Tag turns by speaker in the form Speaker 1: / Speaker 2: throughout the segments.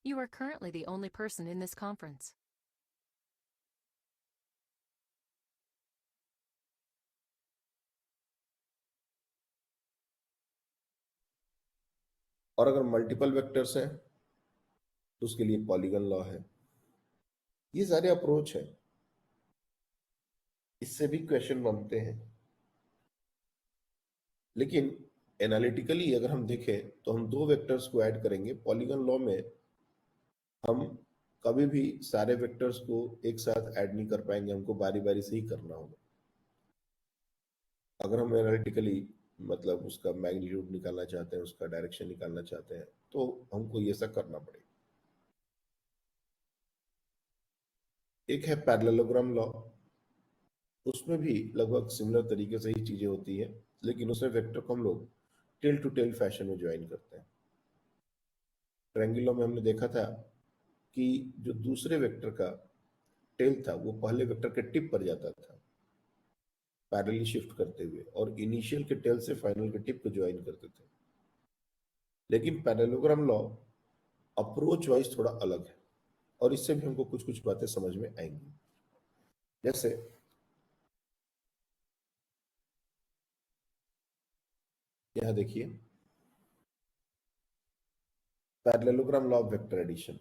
Speaker 1: You are currently the only person in this conference.
Speaker 2: और अगर multiple vectors हैं तो उसके लिए पॉलीगन लॉ है। ये सारे अप्रोच है, इससे भी क्वेश्चन बनते हैं। लेकिन एनालिटिकली अगर हम देखें तो हम दो वेक्टर्स को ऐड करेंगे। पॉलीगन लॉ में हम कभी भी सारे वेक्टर्स को एक साथ ऐड नहीं कर पाएंगे, हमको बारी बारी से ही करना होगा। अगर हम एनालिटिकली मतलब उसका मैग्नीट्यूड निकालना चाहते हैं, उसका डायरेक्शन निकालना चाहते हैं, तो हमको ये सब करना पड़ेगा। एक है पैरेललोग्राम लॉ, उसमें भी लगभग सिमिलर तरीके से ही चीजें होती है, लेकिन उसमें वेक्टर को हम लोग टेल टू टेल फैशन में ज्वाइन करते हैं। ट्रायंगल लॉ में हमने देखा था कि जो दूसरे वेक्टर का टेल था वो पहले वेक्टर के टिप पर जाता था पैरेलली शिफ्ट करते हुए, और इनिशियल के टेल से फाइनल के टिप को ज्वाइन करते थे। लेकिन पैरेललोग्राम लॉ अप्रोच वाइज थोड़ा अलग है, और इससे भी हमको कुछ कुछ बातें समझ में आएंगी। जैसे यहां देखिए, parallelogram law of vector addition.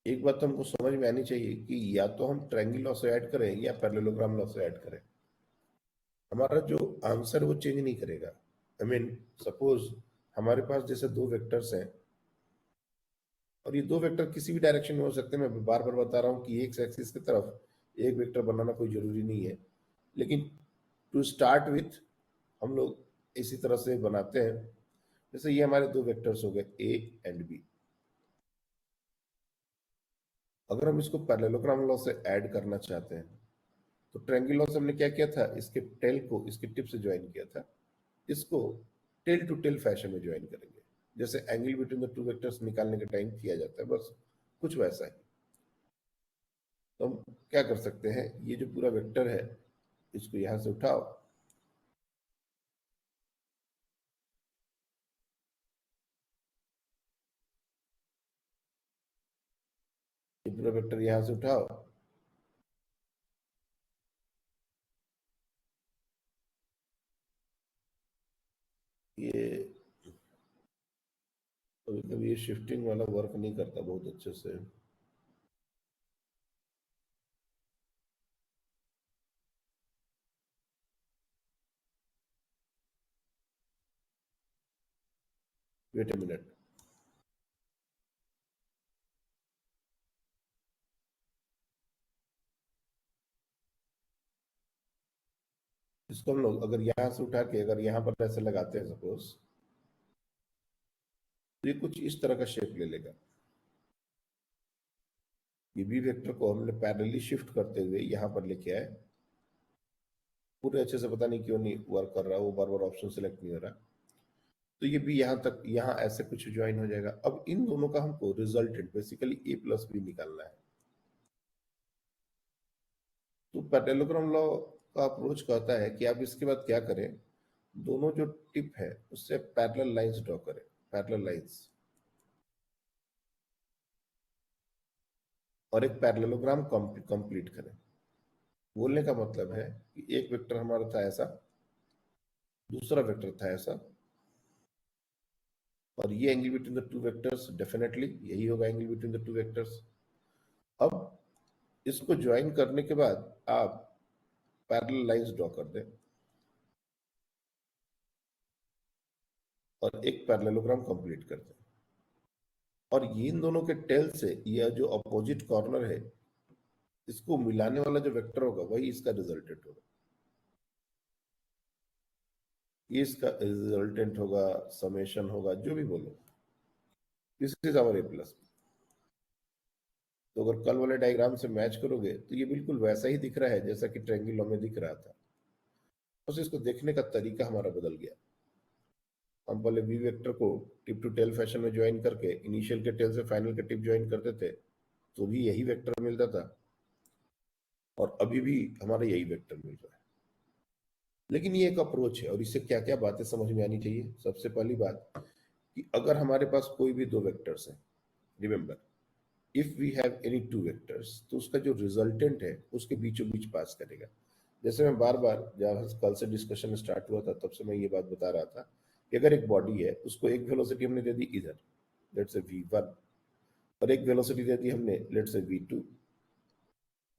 Speaker 2: एक बात तो हमको समझ में आनी चाहिए कि या तो हम ट्रायंगल लॉ से ऐड करें या पैरेललोग्राम लॉ से ऐड करें, हमारा जो आंसर वो चेंज नहीं करेगा। आई मीन सपोज हमारे पास जैसे दो वेक्टर्स हैं, और ये दो वेक्टर किसी भी डायरेक्शन में हो सकते हैं। मैं बार बार बता रहा हूँ कि एक एक्सिस की तरफ एक वेक्टर बनाना कोई जरूरी नहीं है, लेकिन टू स्टार्ट विथ हम लोग इसी तरह से बनाते हैं। जैसे ये हमारे दो वेक्टर्स हो गए ए एंड बी। अगर हम इसको पैरेललोग्राम लॉ से ऐड करना चाहते हैं तो ट्रायंगल लॉ से हमने क्या किया था, इसके टेल को इसके टिप से ज्वाइन किया था। इसको टेल टू टेल फैशन में ज्वाइन करेंगे, जैसे angle between the two vectors निकालने के टाइम किया जाता है, बस कुछ वैसा ही। तो हम क्या कर सकते हैं, ये जो पूरा वेक्टर है इसको यहां से उठाओ, ये पूरा वेक्टर यहां से उठाओ, ये कभी कभी ये शिफ्टिंग वाला वर्क नहीं करता बहुत अच्छे से। वेट ए मिनट, इसको हम लोग अगर यहां से उठा के अगर यहां पर ऐसे लगाते हैं सपोज, तो ये कुछ इस तरह का शेप ले लेगा। ये बी वेक्टर को हमने पैरेलली शिफ्ट करते हुए यहां पर लेके आए, पूरे अच्छे से पता नहीं क्यों नहीं वर्क कर रहा, वो बार बार ऑप्शन सेलेक्ट नहीं हो रहा। तो ये भी यहाँ तक यहाँ ऐसे कुछ ज्वाइन हो जाएगा। अब इन दोनों का हमको रिजल्टेंट बेसिकली ए प्लस बी निकालना है। तो पैरेललोग्राम लॉ का अप्रोच कहता है कि आप इसके बाद क्या करें, दोनों जो टिप है उससे पैरेलल लाइंस ड्रॉ करें, पैरेलल लाइंस, और एक पैरेललोग्राम कंप्लीट करें। बोलने का मतलब है कि एक वेक्टर हमारा था ऐसा, दूसरा वेक्टर था ऐसा, और ये angle between the two vectors definitely यही होगा angle between the two vectors. अब इसको ज्वाइन करने के बाद आप पैरेलल लाइंस ड्रॉ कर दें और एक पैरेललोग्राम कंप्लीट कर दें, और ये इन दोनों के टेल से यह जो अपोजिट कॉर्नर है इसको मिलाने वाला जो वेक्टर होगा वही इसका रिजल्टेंट होगा। ये इसका रिजल्टेंट होगा, समेशन होगा, जो भी बोलो, this is our A plus. तो अगर कल वाले डायग्राम से मैच करोगे तो ये बिल्कुल वैसा ही दिख रहा है जैसा कि ट्रायंगल में दिख रहा था, बस इसको देखने का तरीका हमारा बदल गया। हम पहले वी वेक्टर को टिप टू टेल फैशन में ज्वाइन करके इनिशियल के टेल से फाइनल के टिप ज्वाइन करते थे तो भी यही वेक्टर मिलता था, और अभी भी हमारा यही वेक्टर मिल रहा है। लेकिन ये एक अप्रोच है, और इससे क्या क्या बातें समझ में आनी चाहिए। सबसे पहली बात कि अगर हमारे पास कोई भी दो वेक्टर्स हैं, remember if we have any two vectors, तो उसका जो रिजल्टेंट है उसके बीचों बीच पास करेगा। जैसे मैं बार बार जब कल से डिस्कशन स्टार्ट हुआ था तब से मैं ये बात बता रहा था कि अगर एक बॉडी है उसको एक वेलोसिटी हमने दे दी इधर, लेट्स से v1, और एक वेलोसिटी दे दी हमने लेट्स से v2,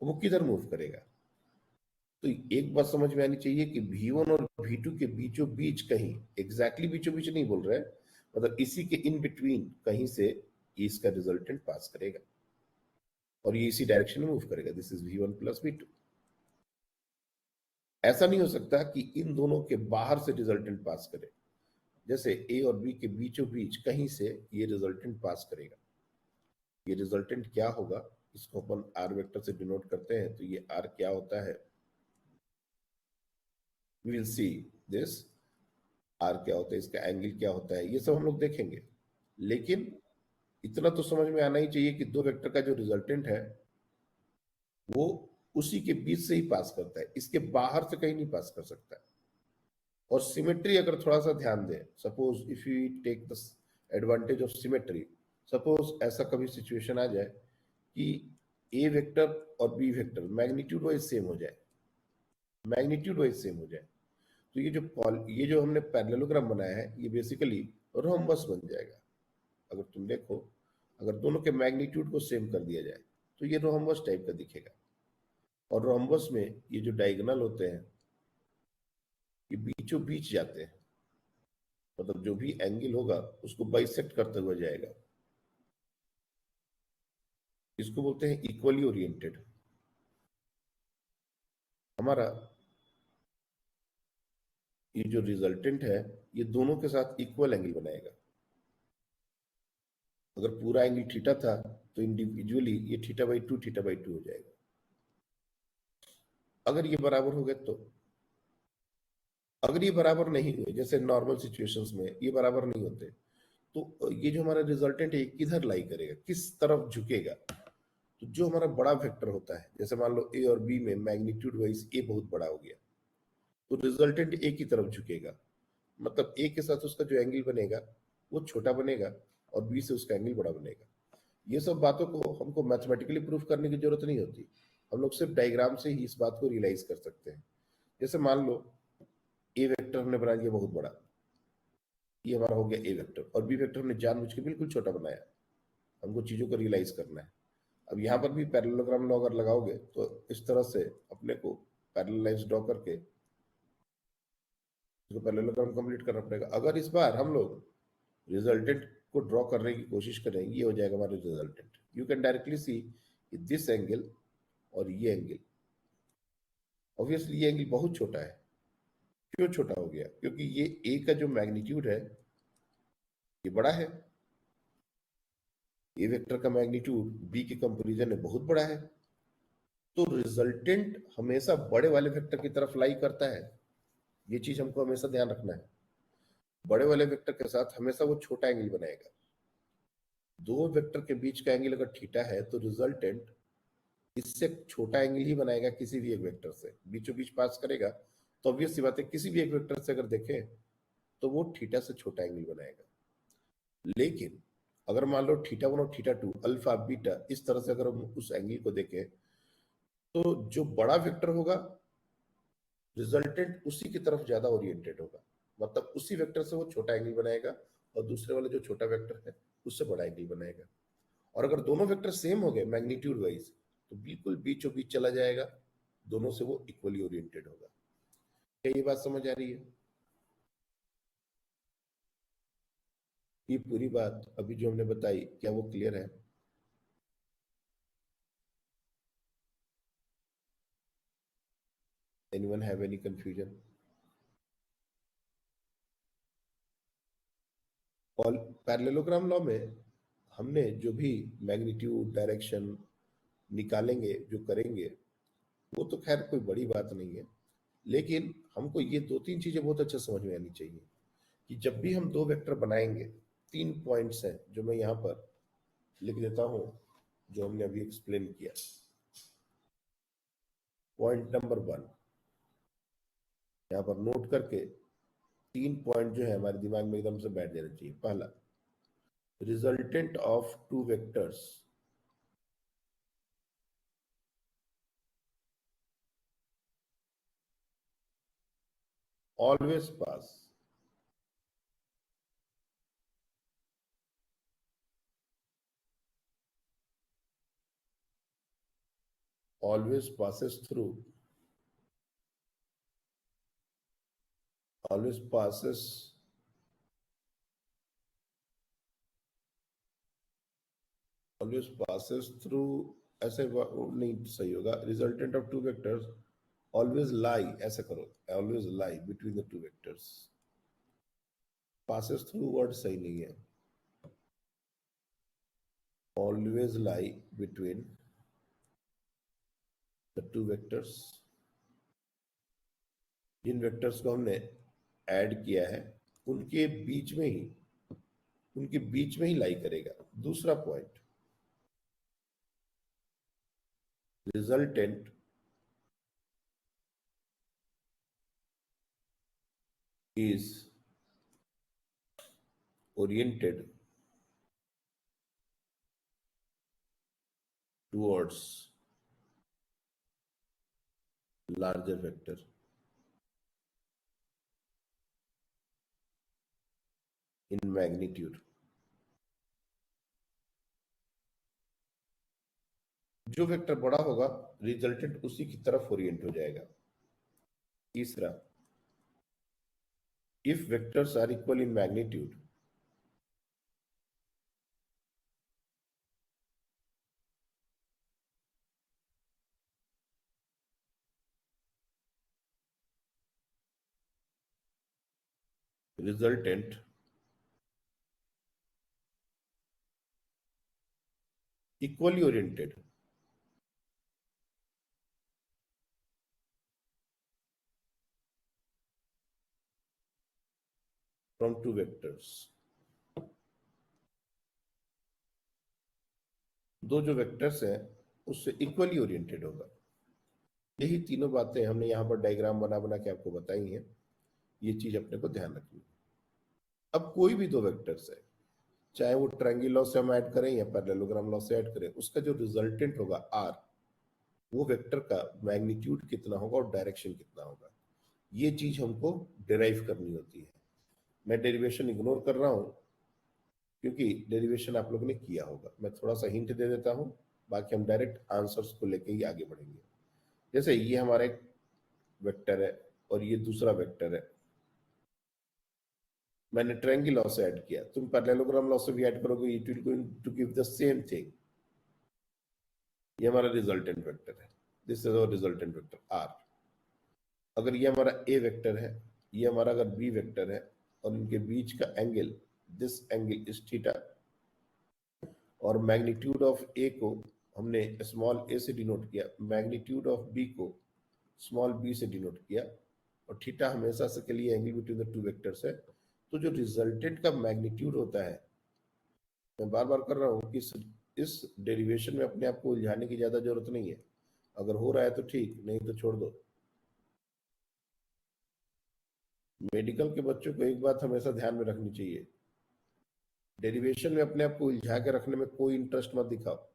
Speaker 2: वो किधर मूव करेगा? तो एक बात समझ में आनी चाहिए कि v1 और v2 के बीचों बीच कहीं, एग्जैक्टली बीचों बीच नहीं बोल रहे, मतलब इसी के इन बिटवीन कहीं से ये इसका रिजल्टेंट पास करेगा और ये इसी डायरेक्शन में मूव करेगा। This is v1 plus v2। ऐसा नहीं हो सकता कि इन दोनों के बाहर से रिजल्टेंट पास करे, जैसे a और b के बीचों बीच कहीं से ये रिजल्टेंट पास करेगा। ये रिजल्टेंट क्या होगा, इसको अपन r वेक्टर से डिनोट करते हैं, तो ये r क्या होता है, we will see this. r क्या होता है, इसका एंगल क्या होता है, ये सब हम लोग देखेंगे। लेकिन इतना तो समझ में आना ही चाहिए कि दो वेक्टर का जो रिजल्टेंट है वो उसी के बीच से ही पास करता है, इसके बाहर से कहीं नहीं पास कर सकता है। और सिमेट्री अगर थोड़ा सा ध्यान दें, suppose if you take the advantage of symmetry, suppose ऐसा कभी सिचुएशन आ जाए कि ए वेक्टर और B vector magnitude wise same हो जाए, मैग्नीट्यूड वाइज सेम हो जाए, तो ये जो हमने पैरेललोग्राम बनाया है ये बेसिकली रोम्बस बन जाएगा। अगर तुम देखो, अगर दोनों के मैग्नीट्यूड को सेम कर दिया जाए तो ये रोम्बस टाइप का दिखेगा। और रोम्बस में ये जो डायगोनल होते हैं ये बीचों बीच जाते हैं, मतलब जो भी एंगल होगा उसको बाइसेक्ट करते हुए जाएगा। इसको बोलते हैं इक्वली ओरिएंटेड। हमारा ये जो रिजल्टेंट है ये दोनों के साथ इक्वल एंगल बनाएगा। अगर पूरा एंगल थीटा था तो इंडिविजुअली ये थीटा बाई टू हो जाएगा। अगर ये बराबर हो गए तो, अगर ये बराबर नहीं हुए, जैसे नॉर्मल सिचुएशंस में ये बराबर नहीं होते, तो ये जो हमारा रिजल्टेंट है किधर लाई करेगा, किस तरफ झुकेगा? तो जो हमारा बड़ा वेक्टर होता है, जैसे मान लो ए और बी में मैग्नीट्यूड वाइज ए बहुत बड़ा हो गया, तो रिजल्टेंट ए की तरफ झुकेगा, मतलब ए के साथ उसका जो एंगल बनेगा वो छोटा बनेगा और बी से उसका एंगल बड़ा बनेगा। ये सब बातों को हमको मैथमेटिकली प्रूफ करने की जरूरत नहीं होती, हम लोग सिर्फ डायग्राम से ही इस बात को रियलाइज कर सकते हैं। जैसे मान लो ए वेक्टर हमने बना दिया बहुत बड़ा, ये हमारा हो गया ए वेक्टर, और बी वेक्टर हमने जानबूझ के बिल्कुल छोटा बनाया, हमको चीजों को रियलाइज करना है। अब यहाँ पर भी पैरेललोग्राम लॉ अगर लगाओगे तो इस तरह से अपने को पैरेलल लाइंस ड्रॉ करके इसको पैरेललोग्राम कंप्लीट करना पड़ेगा। अगर इस बार हम लोग रिजल्टेंट को ड्रॉ करने की कोशिश करें, ये हो जाएगा हमारा resultant. You can directly see this angle और ये एंगल, ऑब्वियसली ये एंगल बहुत छोटा है। क्यों छोटा हो गया? क्योंकि ये ए का जो मैग्नीट्यूड है ये बड़ा है, ए वेक्टर का मैग्नीट्यूड बी के कंपैरिजन में बहुत बड़ा है, तो रिजल्टेंट हमेशा बड़े वाले वेक्टर की तरफ लाई करता है। ये चीज हमको हमेशा ध्यान रखना है, बड़े वाले वेक्टर के साथ हमेशा वो छोटा एंगल बनाएगा। दो वेक्टर के बीच का एंगल अगर थीटा है तो रिजल्टेंट इससे छोटा एंगल ही बनाएगा, किसी भी एक वेक्टर से बीचों बीच पास करेगा, तो ऑब्वियस सी बात है किसी भी एक वेक्टर से अगर देखें तो वो थीटा से छोटा एंगल बनाएगा। लेकिन अगर मान लो थीटा 1 और थीटा 2 अल्फा बीटा इस तरह से अगर हम उस एंगल को देखें, तो जो बड़ा वेक्टर होगा रिजल्टेंट उसी की तरफ ज्यादा ओरिएंटेड होगा, मतलब उसी वेक्टर से वो छोटा एंगल बनाएगा और दूसरे वाले जो छोटा वेक्टर है उससे बड़ा एंगल बनाएगा। और अगर दोनों वेक्टर सेम हो गए मैग्नीट्यूड वाइज तो बिल्कुल बीचों बीच चला जाएगा, दोनों से वो इक्वली ओरिएंटेड होगा। क्या ये बात समझ आ रही है? ये पूरी बात अभी जो हमने बताई क्या वो क्लियर है? Anyone have any confusion? और पैरेललोग्राम लॉ में हमने जो भी मैग्नीट्यूड डायरेक्शन निकालेंगे जो करेंगे वो तो खैर कोई बड़ी बात नहीं है, लेकिन हमको ये दो तीन चीजें बहुत अच्छे समझ में आनी चाहिए कि जब भी हम दो वेक्टर बनाएंगे, 3 पॉइंट्स हैं जो मैं यहां पर लिख देता हूं, जो हमने अभी एक्सप्लेन किया। पॉइंट नंबर 1 यहां पर नोट करके 3 पॉइंट जो है हमारे दिमाग में एकदम से बैठ जाना चाहिए। पहला, resultant of two vectors always passes through always passes through, ऐसे नहीं सही होगा। Resultant of two vectors always lie, ऐसा करो, always lie between the two vectors. Passes through word सही नहीं है, always lie between the two vectors. जिन वेक्टर्स को हमने ऐड किया है उनके बीच में ही लाई करेगा। दूसरा point, resultant is oriented towards larger vector in magnitude। जो वेक्टर बड़ा होगा रिजल्टेंट उसी की तरफ ओरिएंट हो जाएगा। तीसरा, if vectors are equal in magnitude, resultant equally oriented from two vectors। दो जो वेक्टर्स हैं उससे इक्वली ओरिएंटेड होगा। यही तीनों बातें हमने यहाँ पर डायग्राम बना बना के आपको बताई हैं। ये चीज अपने को ध्यान रखनी है। अब कोई भी दो वेक्टर्स है, चाहे वो ट्रायंगल लॉ से हम ऐड करें या पैरेललोग्राम लॉ से ऐड करें, उसका जो रिजल्टेंट होगा आर, वो वेक्टर का मैग्नीट्यूड कितना होगा और डायरेक्शन कितना होगा, ये चीज हमको डिराइव करनी होती है। मैं डेरिवेशन इग्नोर कर रहा हूं क्योंकि डेरिवेशन आप लोगों ने किया होगा। मैं थोड़ा सा हिंट दे देता हूं, बाकी हम डायरेक्ट आंसर्स को लेके ही आगे बढ़ेंगे। जैसे ये हमारा एक वेक्टर है और ये दूसरा वेक्टर है, मैंने ट्रायंगल लॉ से ऐड किया, तुम पैरेललोग्राम लॉ से भी ऐड करोगे, it will going to give the same thing. ये हमारा रिजल्टेंट वेक्टर है, this is our resultant vector R. अगर ये हमारा ए वेक्टर है, ये हमारा अगर बी वेक्टर है, और इनके बीच का angle, this angle is theta, और मैग्नीट्यूड ऑफ ए को हमने स्मॉल ए से डिनोट किया, मैग्नीट्यूड ऑफ बी को स्मॉल बी से डिनोट किया, और थीटा हमेशा से के लिए angle between the two vectors है। तो जो रिजल्टेंट का मैग्नीट्यूड होता है, मैं बार बार कर रहा हूं कि इस डेरिवेशन में अपने आप को उलझाने की ज्यादा जरूरत नहीं है। अगर हो रहा है तो ठीक, नहीं तो छोड़ दो। मेडिकल के बच्चों को एक बात हमेशा ध्यान में रखनी चाहिए, डेरिवेशन में अपने आप को उलझा के रखने में कोई इंटरेस्ट मत दिखाओ।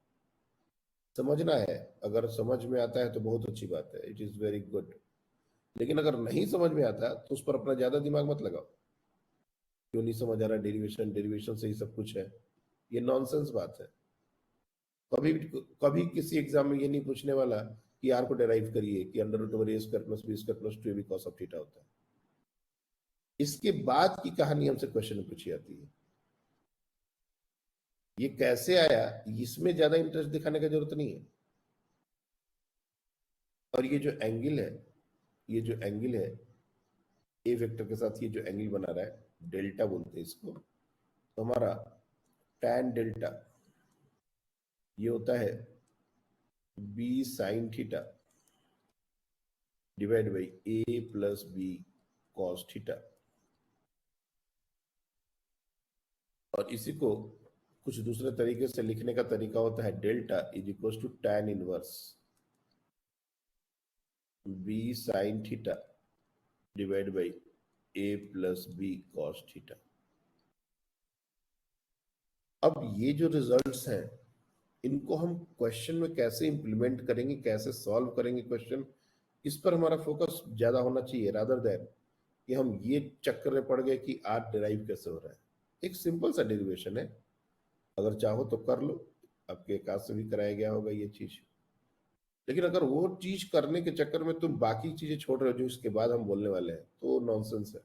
Speaker 2: समझना है, अगर समझ में आता है तो बहुत अच्छी बात है, इट इज वेरी गुड। लेकिन अगर नहीं समझ में आता तो उस पर अपना ज्यादा दिमाग मत लगाओ। क्यों नहीं समझ आ रहा, डेरिवेशन डेरिवेशन से ही सब कुछ है, ये नॉनसेंस बात है। कभी कभी किसी एग्जाम में ये नहीं पूछने वाला कि आर को डेराइव करिए कि under root over A square plus B square plus 2ab cos of theta होता है। इसके बाद की कहानी हमसे क्वेश्चन में पूछी जाती है, ये कैसे आया, इसमें ज्यादा इंटरेस्ट दिखाने की जरूरत नहीं है। और ये जो एंगल है, ये जो एंगल है ए वेक्टर के साथ, ये जो एंगल बना रहा है डेल्टा बोलते हैं इसको, तो हमारा tan डेल्टा ये होता है b sin theta divide by a plus B cos theta. और इसी को कुछ दूसरे तरीके से लिखने का तरीका होता है delta is equal to tan inverse B sine theta divide by A plus B cos theta. अब ये जो रिजल्ट्स हैं इनको हम क्वेश्चन में कैसे इंप्लीमेंट करेंगे, कैसे सॉल्व करेंगे क्वेश्चन, इस पर हमारा फोकस ज्यादा होना चाहिए रादर देन कि हम ये चक्कर में पड़ गए कि आर डिराइव कैसे हो रहा है। एक सिंपल सा डेरिवेशन है, अगर चाहो तो कर लो, आपके एकाद से भी कराया गया होगा ये चीज। लेकिन अगर वो चीज करने के चक्कर में तुम बाकी चीजें छोड़ रहे हो जो इसके बाद हम बोलने वाले हैं, तो नॉनसेंस है,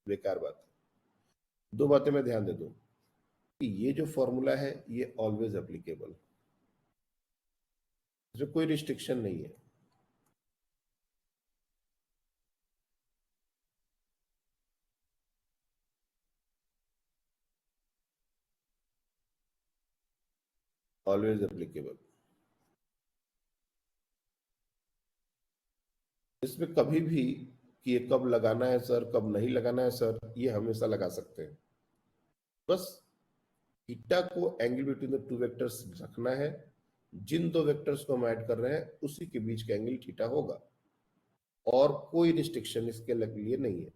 Speaker 2: बेकार बात है। दो बातें मैं ध्यान दे दूं कि ये जो फॉर्मूला है ये ऑलवेज एप्लीकेबल, इसमें कोई रिस्ट्रिक्शन नहीं है। Always applicable. इसमें कभी भी कि ये कब लगाना है सर, कब नहीं लगाना है सर, ये हमेशा लगा सकते हैं। बस थीटा को angle between the two vectors रखना है, जिन दो वेक्टर्स को हम ऐड कर रहे हैं उसी के बीच का एंगल थीटा होगा, और कोई रिस्ट्रिक्शन इसके लिए नहीं है।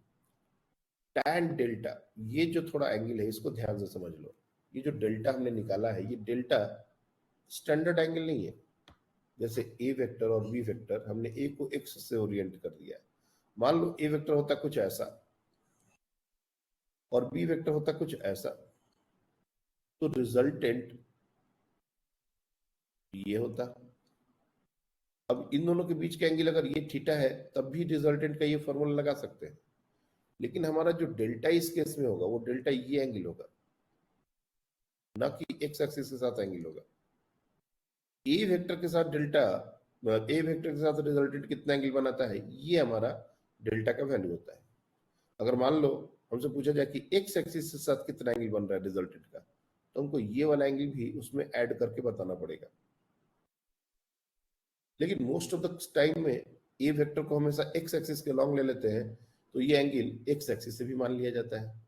Speaker 2: टैन डेल्टा, ये जो थोड़ा एंगल है इसको ध्यान से समझ लो। ये जो डेल्टा हमने निकाला है ये डेल्टा स्टैंडर्ड एंगल नहीं है। जैसे ए वेक्टर और बी वेक्टर, हमने ए को एक्स से ओरिएंट कर दिया है। मान लो ए वेक्टर होता कुछ ऐसा और बी वेक्टर होता कुछ ऐसा, तो रिजल्टेंट ये होता। अब इन दोनों के बीच का एंगल अगर ये थीटा है तब भी रिजल्टेंट का ये फॉर्मूला लगा सकते हैं। लेकिन हमारा जो डेल्टा इस केस में होगा वो डेल्टा ये एंगल होगा, ना कि एक्स एक्सिस के साथ एंगल होगा। ए वेक्टर के साथ डेल्टा, ए वेक्टर के साथ रिजल्टेंट कितना एंगल बनाता है, ये हमारा डेल्टा का वैल्यू होता है। अगर मान लो हमसे पूछा जाए कि एक्स एक्सिस के साथ कितना एंगल बन रहा है रिजल्टेंट का, तो हमको ये वाला एंगल भी उसमें ऐड करके बताना पड़ेगा। लेकिन मोस्ट ऑफ द टाइम में ए वेक्टर को हमेशा एक्स एक्सिस के लॉन्ग ले लेते हैं, तो ये एंगल एक्स एक्सिस से भी मान लिया जाता है।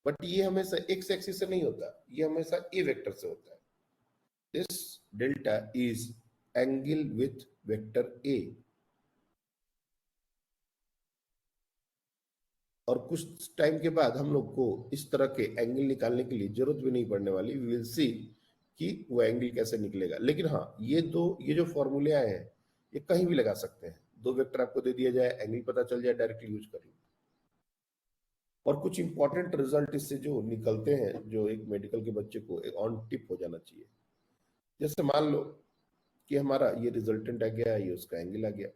Speaker 2: बट ये हमेशा एक्स एक्सिस से नहीं होता, ये हमेशा ए वेक्टर से होता है। This delta is angle with vector A. और कुछ टाइम के बाद हम लोग को इस तरह के एंगल निकालने के लिए जरूरत भी नहीं पड़ने वाली, वी विल सी कि वो एंगल कैसे निकलेगा। लेकिन हाँ, ये जो फॉर्मूले आए हैं ये कहीं भी लगा सकते हैं। दो वेक्टर आपको दे दिया जाए, एंगल पता चल जाए, डायरेक्टली यूज कर लो। और कुछ इंपॉर्टेंट रिजल्ट इससे जो निकलते हैं, जो एक मेडिकल के बच्चे को एक ऑन टिप हो जाना चाहिए। जैसे मान लो कि हमारा ये रिजल्टेंट आ गया, ये उसका एंगल आ गया,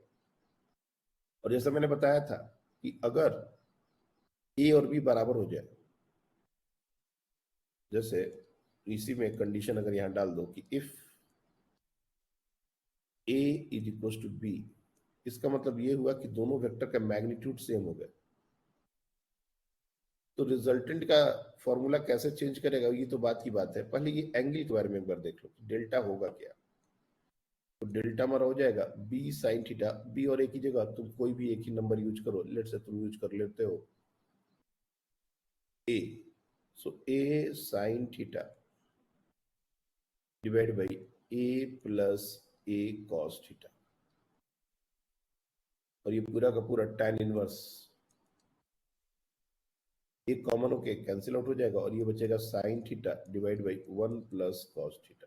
Speaker 2: और जैसा मैंने बताया था कि अगर ए और बी बराबर हो जाए, जैसे इसी में कंडीशन अगर यहां डाल दो कि if A is equal to B, इसका मतलब ये हुआ कि दोनों वेक्टर का मैग्नीट्यूड सेम हो गया। तो रिजल्टेंट का फॉर्मूला कैसे चेंज करेगा, ये तो बात की बात है। पहले ये एंगल के बारे में एक बार देख लो, डेल्टा होगा क्या। तो डेल्टा हमारा हो जाएगा बी साइन थीटा। बी और ए की जगह तुम कोई भी एक ही नंबर यूज करो, लेट से तुम यूज कर लेते हो a, so a sine theta divide by A plus a cos theta. और ये पूरा का पूरा tan इनवर्स, एक कॉमन होके कैंसिल आउट हो जाएगा और ये बचेगा sine theta divide by 1 plus cos theta,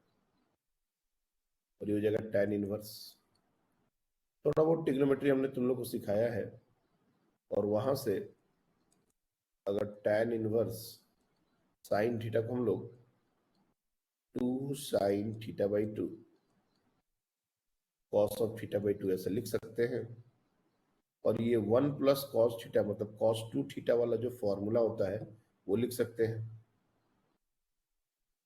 Speaker 2: और ये हो जाएगा tan इनवर्स। थोड़ा बहुत ट्रिग्नोमेट्री हमने तुम लोग को सिखाया है, और वहां से अगर tan इनवर्स साइन थीटा को हम लोग 2 sine theta by 2 cos of theta by 2 ऐसे लिख सकते हैं। और ये 1 प्लस कॉस थीटा मतलब कॉस 2 थीटा वाला जो फॉर्मूला होता है वो लिख सकते हैं।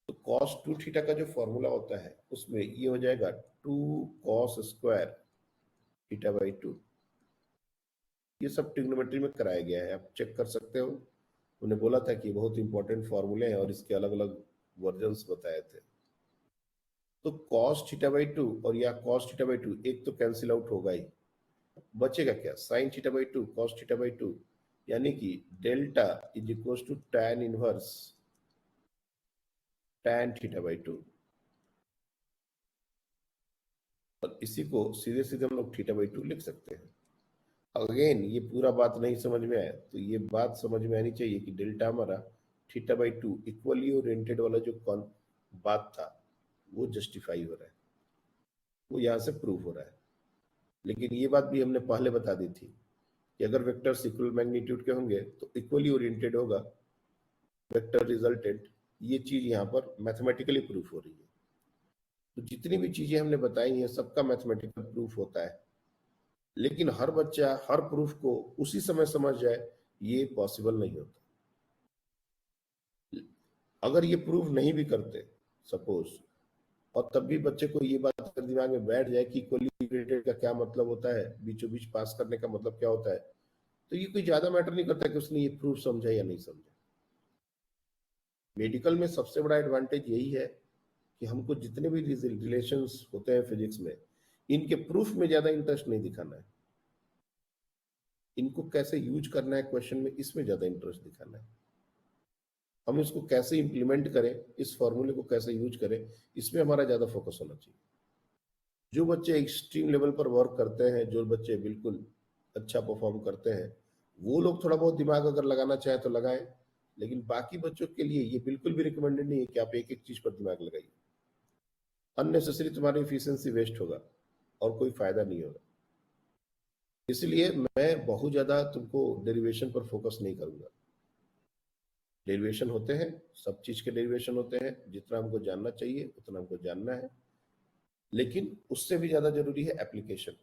Speaker 2: तो कॉस 2 थीटा का जो फॉर्मूला होता है उसमें ये हो जाएगा 2 कॉस स्क्वायर थीटा बाई 2। ये सब ट्रिग्नोमेट्री में कराया गया है, आप चेक कर सकते हो। उन्हें बोला था कि बहुत इंपॉर्टेंट फॉर्मूले हैं और इसके अलग अलग वर्जन्स बताए थे। तो cos थीटा बाई 2 और या cos थीटा बाई 2 एक तो कैंसिल आउट होगा ही, बचेगा क्या, sin theta by 2 cos theta by 2, यानी कि delta is equal to tan inverse tan theta by 2, और इसी को सीधे सीधे हम लोग थीटा बाई 2 लिख सकते हैं। अगेन ये पूरा बात नहीं समझ में आया तो ये बात समझ में आनी चाहिए कि डेल्टा हमारा थीटा बाई 2 इक्वली ओरिएंटेड वाला जो कौन बात था वो जस्टिफाई हो रहा है, वो यहाँ से प्रूव हो रहा है। लेकिन ये बात भी हमने पहले बता दी थी कि अगर वेक्टर्स इक्वल मैग्नीट्यूड के होंगे तो इक्वली ओरिएंटेड होगा वेक्टर रिजल्टेंट। ये चीज यहाँ पर मैथमेटिकली प्रूफ हो रही है। तो जितनी भी चीजें हमने बताई हैं सबका मैथमेटिकल प्रूफ होता है, लेकिन हर बच्चा हर प्रूफ को उसी समय समझ जाए ये पॉसिबल नहीं होता। अगर ये प्रूफ नहीं भी करते सपोज, और तब भी बच्चे को ये बात अगर दिमाग में बैठ जाए कि इक्वली ओरिएंटेड का क्या मतलब होता है, बीचों बीच पास करने का मतलब क्या होता है, तो ये कोई ज्यादा मैटर नहीं करता कि उसने ये प्रूफ समझा या नहीं समझा। मेडिकल में सबसे बड़ा एडवांटेज यही है कि हमको जितने भी रिलेशंस होते हैं फिजिक्स में, इनके प्रूफ में ज्यादा इंटरेस्ट नहीं दिखाना है, इनको कैसे यूज करना है क्वेश्चन में, इसमें ज्यादा इंटरेस्ट दिखाना है। हम इसको कैसे इंप्लीमेंट करें, इस फॉर्मूले को कैसे यूज करें, इसमें हमारा ज्यादा फोकस होना चाहिए। जो बच्चे एक्सट्रीम लेवल पर वर्क करते हैं, जो बच्चे बिल्कुल अच्छा परफॉर्म करते हैं, वो लोग थोड़ा बहुत दिमाग अगर लगाना चाहे तो लगाएं, लेकिन बाकी बच्चों के लिए ये बिल्कुल भी रिकमेंडेड नहीं है कि आप एक एक चीज पर दिमाग लगाइए। अननेसेसरी तुम्हारी एफिशिएंसी वेस्ट होगा और कोई फायदा नहीं होगा। इसलिए मैं बहुत ज्यादा तुमको डेरिवेशन पर फोकस नहीं करूंगा। डेरिवेशन होते हैं, सब चीज के डेरिवेशन होते हैं, जितना हमको जानना चाहिए उतना हमको जानना है, लेकिन उससे भी ज्यादा जरूरी है एप्लीकेशन।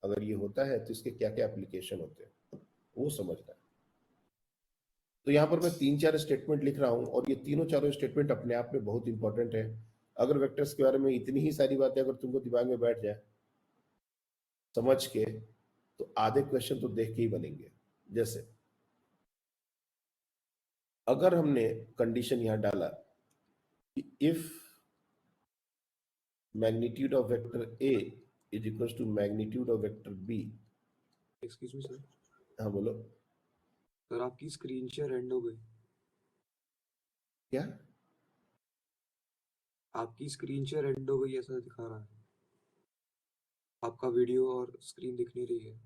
Speaker 2: अगर ये होता है तो इसके क्या क्या एप्लीकेशन होते हैं वो समझना है। तो यहाँ पर मैं 3-4 स्टेटमेंट लिख रहा हूं और ये तीनों चारों स्टेटमेंट अपने आप में बहुत इंपॉर्टेंट है। अगर वेक्टर्स के बारे में इतनी ही सारी बातें अगर तुमको दिमाग में बैठ जाए समझ के, तो आधे क्वेश्चन तो देख के ही बनेंगे। जैसे अगर हमने कंडीशन यहां डाला कि if magnitude of vector A is equal to magnitude of vector B.
Speaker 3: Excuse me sir.
Speaker 2: हाँ बोलो।
Speaker 3: सर आपकी स्क्रीन शेयर एंड हो गई।
Speaker 2: क्या?
Speaker 3: आपकी स्क्रीन शेयर एंड हो गई ऐसा दिखा रहा है। आपका वीडियो और स्क्रीन दिख नहीं रही है।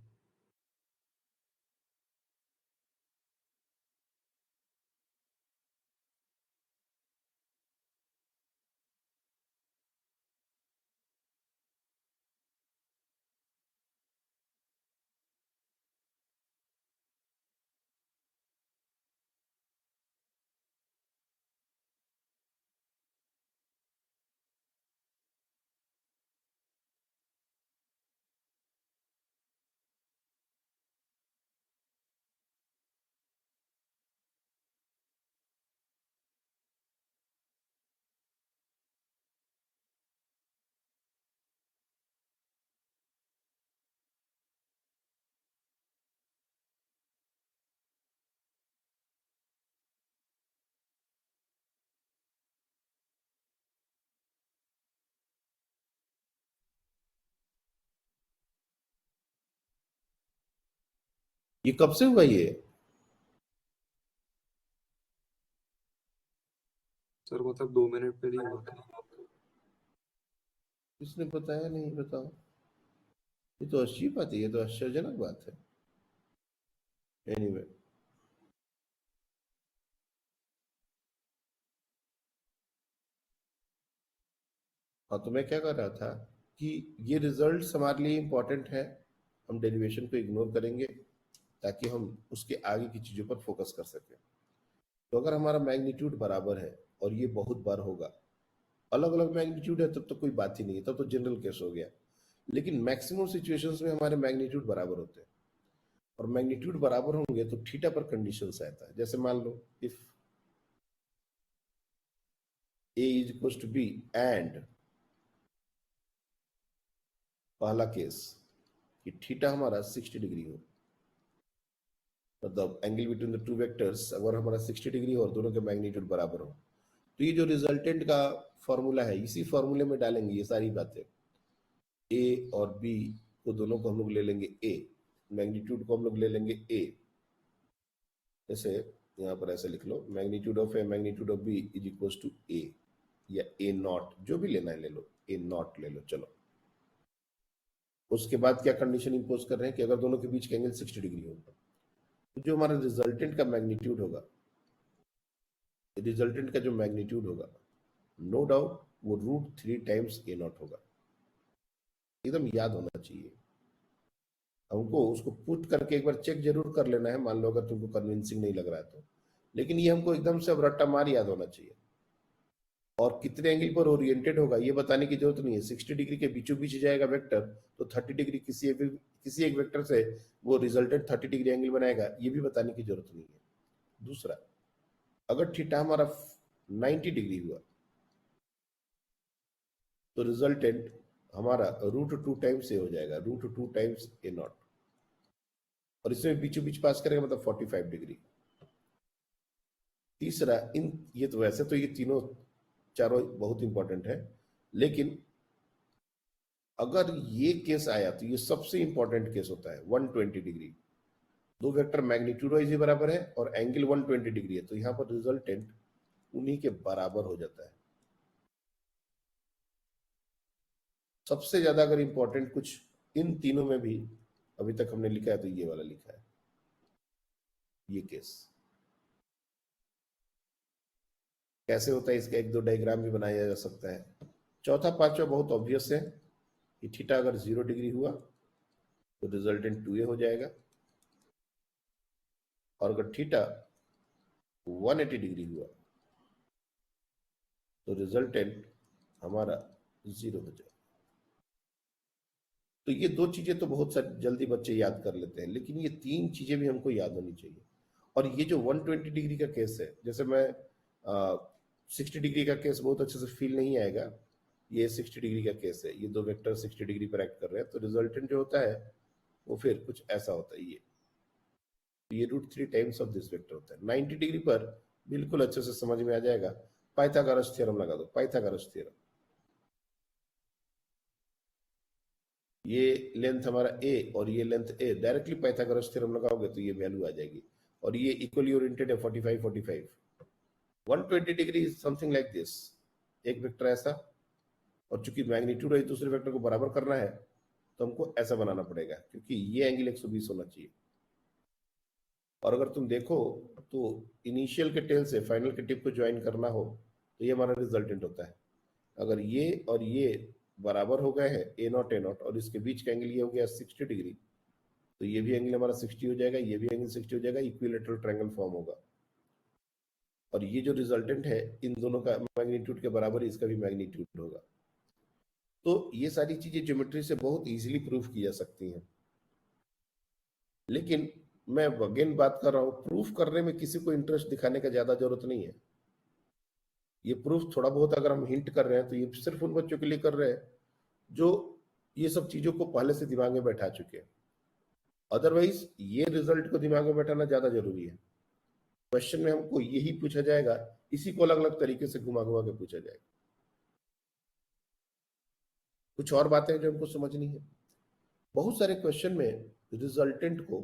Speaker 2: ये कब से हुआ ये?
Speaker 3: सर मतलब 2 मिनट पहले ही हुआ था।
Speaker 2: किसने बताया? नहीं बताओ। ये तो अच्छी बात है, ये तो आश्चर्यजनक बात है। एनीवे हाँ, तो मैं क्या कर रहा था कि ये रिजल्ट्स हमारे लिए इंपॉर्टेंट है, हम डेरिवेशन को इग्नोर करेंगे ताकि हम उसके आगे की चीजों पर फोकस कर सकें। तो अगर हमारा मैग्नीट्यूड बराबर है, और ये बहुत बार होगा, अलग अलग मैग्नीट्यूड है तब तो कोई बात ही नहीं है, तब तो जनरल केस हो गया, लेकिन मैक्सिमम सिचुएशंस में हमारे मैग्नीट्यूड बराबर होते हैं, और मैग्नीट्यूड बराबर होंगे तो थीटा पर कंडीशंस आता है। जैसे मान लो if a is equal to b and पहला केस कि थीटा हमारा 60 डिग्री हो, मतलब angle between the two vectors अगर हमारा 60 डिग्री हो और दोनों के मैग्नीट्यूड बराबर हो, तो ये जो रिजल्टेंट का फॉर्मूला है इसी फॉर्मूले में डालेंगे ये सारी बातें। ए और बी को दोनों को हम लोग ले लेंगे ए, मैग्नीट्यूड को हम लोग ले लेंगे ए। जैसे यहाँ पर ऐसे लिख लो, magnitude of a magnitude of b is equal to a या ए नॉट, जो भी लेना है ले लो, ए नॉट ले लो। चलो, उसके बाद क्या कंडीशन इंपोज कर रहे हैं कि अगर दोनों के बीच का एंगल 60 डिग्री होगा तो जो हमारा रिजल्टेंट का मैग्नीट्यूड होगा, रिजल्टेंट का जो मैग्नीट्यूड होगा, नो डाउट वो √3 टाइम्स ए नॉट होगा। एकदम याद होना चाहिए हमको, उसको पुट करके एक बार चेक जरूर कर लेना है, मान लो अगर तुमको कन्विंसिंग नहीं लग रहा है तो, लेकिन ये हमको एकदम से अब रट्टा मार याद होना चाहिए। और कितने एंगल पर ओरिएंटेड होगा ये बताने की जरूरत नहीं है। 60 डिग्री के बीचों बीच जाएगा वेक्टर तो 30 डिग्री किसी एक वेक्टर से वो रिजल्टेंट 30 डिग्री एंगल बनाएगा, ये भी बताने की जरूरत नहीं है। दूसरा, अगर थीटा हमारा 90 डिग्री हुआ तो रिजल्टेंट हमारा √2 टाइम्स ए हो जाएगा, √2 टाइम्स ए नॉट, और इसमें बीचों बीच पास करेगा मतलब 45 डिग्री। तीसरा, इन ये तो वैसे तो ये तीनों चारों बहुत इंपॉर्टेंट है, लेकिन अगर ये केस आया तो ये सबसे इंपॉर्टेंट केस होता है 120 डिग्री। दो वेक्टर मैग्नीट्यूड वाइज बराबर है और एंगल 120 डिग्री है, तो यहां पर रिजल्टेंट उन्हीं के बराबर हो जाता है। सबसे ज्यादा अगर इंपॉर्टेंट कुछ इन तीनों में भी अभी तक हमने लिखा है तो ये वाला लिखा है, ये केस कैसे होता है इसका एक दो डायग्राम भी बनाया जा सकता है। चौथा पांचवा बहुत ऑब्वियस है कि थीटा अगर 0 डिग्री हुआ तो रिजल्टेंट 2a हो जाएगा, और अगर थीटा 180 डिग्री हुआ तो रिजल्टेंट हमारा 0 हो जाएगा। तो ये दो चीजें तो बहुत सारी जल्दी बच्चे याद कर लेते हैं, लेकिन ये तीन चीजें भी हमको याद होनी चाहिए। और ये जो 120 डिग्री का केस है, जैसे मैं 60 डिग्री का केस बहुत अच्छे से फील नहीं आएगा, ये 60 डिग्री का केस है, ये दो वेक्टर 60 डिग्री पर एक्ट कर रहे हैं, तो रिजल्टेंट जो होता है वो फिर कुछ ऐसा होता है, ये √3 टाइम्स ऑफ दिस वेक्टर होता है। 90 डिग्री पर बिल्कुल अच्छे से समझ में आ जाएगा, पाइथागोरस थ्योरम लगा दो, पाइथागोरस थ्योरम, ये लेंथ हमारा a और ये length a, directly Pythagoras theorem लगाओगे तो ये वैल्यू आ जाएगी, और ये इक्वली ओरिएंटेड है 45 45। 120 डिग्री समथिंग लाइक दिस, एक वेक्टर ऐसा, और चूंकि मैग्नीट्यूड है दूसरे वेक्टर को बराबर करना है तो हमको ऐसा बनाना पड़ेगा, क्योंकि ये एंगल 120 होना चाहिए। और अगर तुम देखो तो इनिशियल के टेल से फाइनल के टिप को ज्वाइन करना हो तो ये हमारा रिजल्टेंट होता है। अगर ये और ये बराबर हो गए हैं a नॉट a नॉट, और इसके बीच का एंगल ये हो गया 60 डिग्री, तो ये भी एंगल हमारा 60 हो जाएगा, ये भी एंगल 60 हो जाएगा, इक्विलेटरल ट्रायंगल फॉर्म होगा। और ये जो रिजल्टेंट है इन दोनों का मैग्नीट्यूड के बराबर, इसका भी मैग्नीट्यूड होगा। तो ये सारी चीजें ज्योमेट्री से बहुत इजीली प्रूफ की जा सकती हैं, लेकिन मैं अगेन बात कर रहा हूं, प्रूफ करने में किसी को इंटरेस्ट दिखाने का ज्यादा जरूरत नहीं है। ये प्रूफ थोड़ा बहुत अगर हम हिंट कर रहे हैं तो ये सिर्फ उन बच्चों के लिए कर रहे हैं जो ये सब चीजों को पहले से दिमाग में बैठा चुके हैं। अदरवाइज ये रिजल्ट को दिमाग में बैठाना ज्यादा जरूरी है। क्वेश्चन में हमको यही पूछा जाएगा, इसी को अलग अलग तरीके से घुमा घुमा के पूछा जाएगा। कुछ और बातें जो हमको समझनी है, बहुत सारे क्वेश्चन में रिजल्टेंट को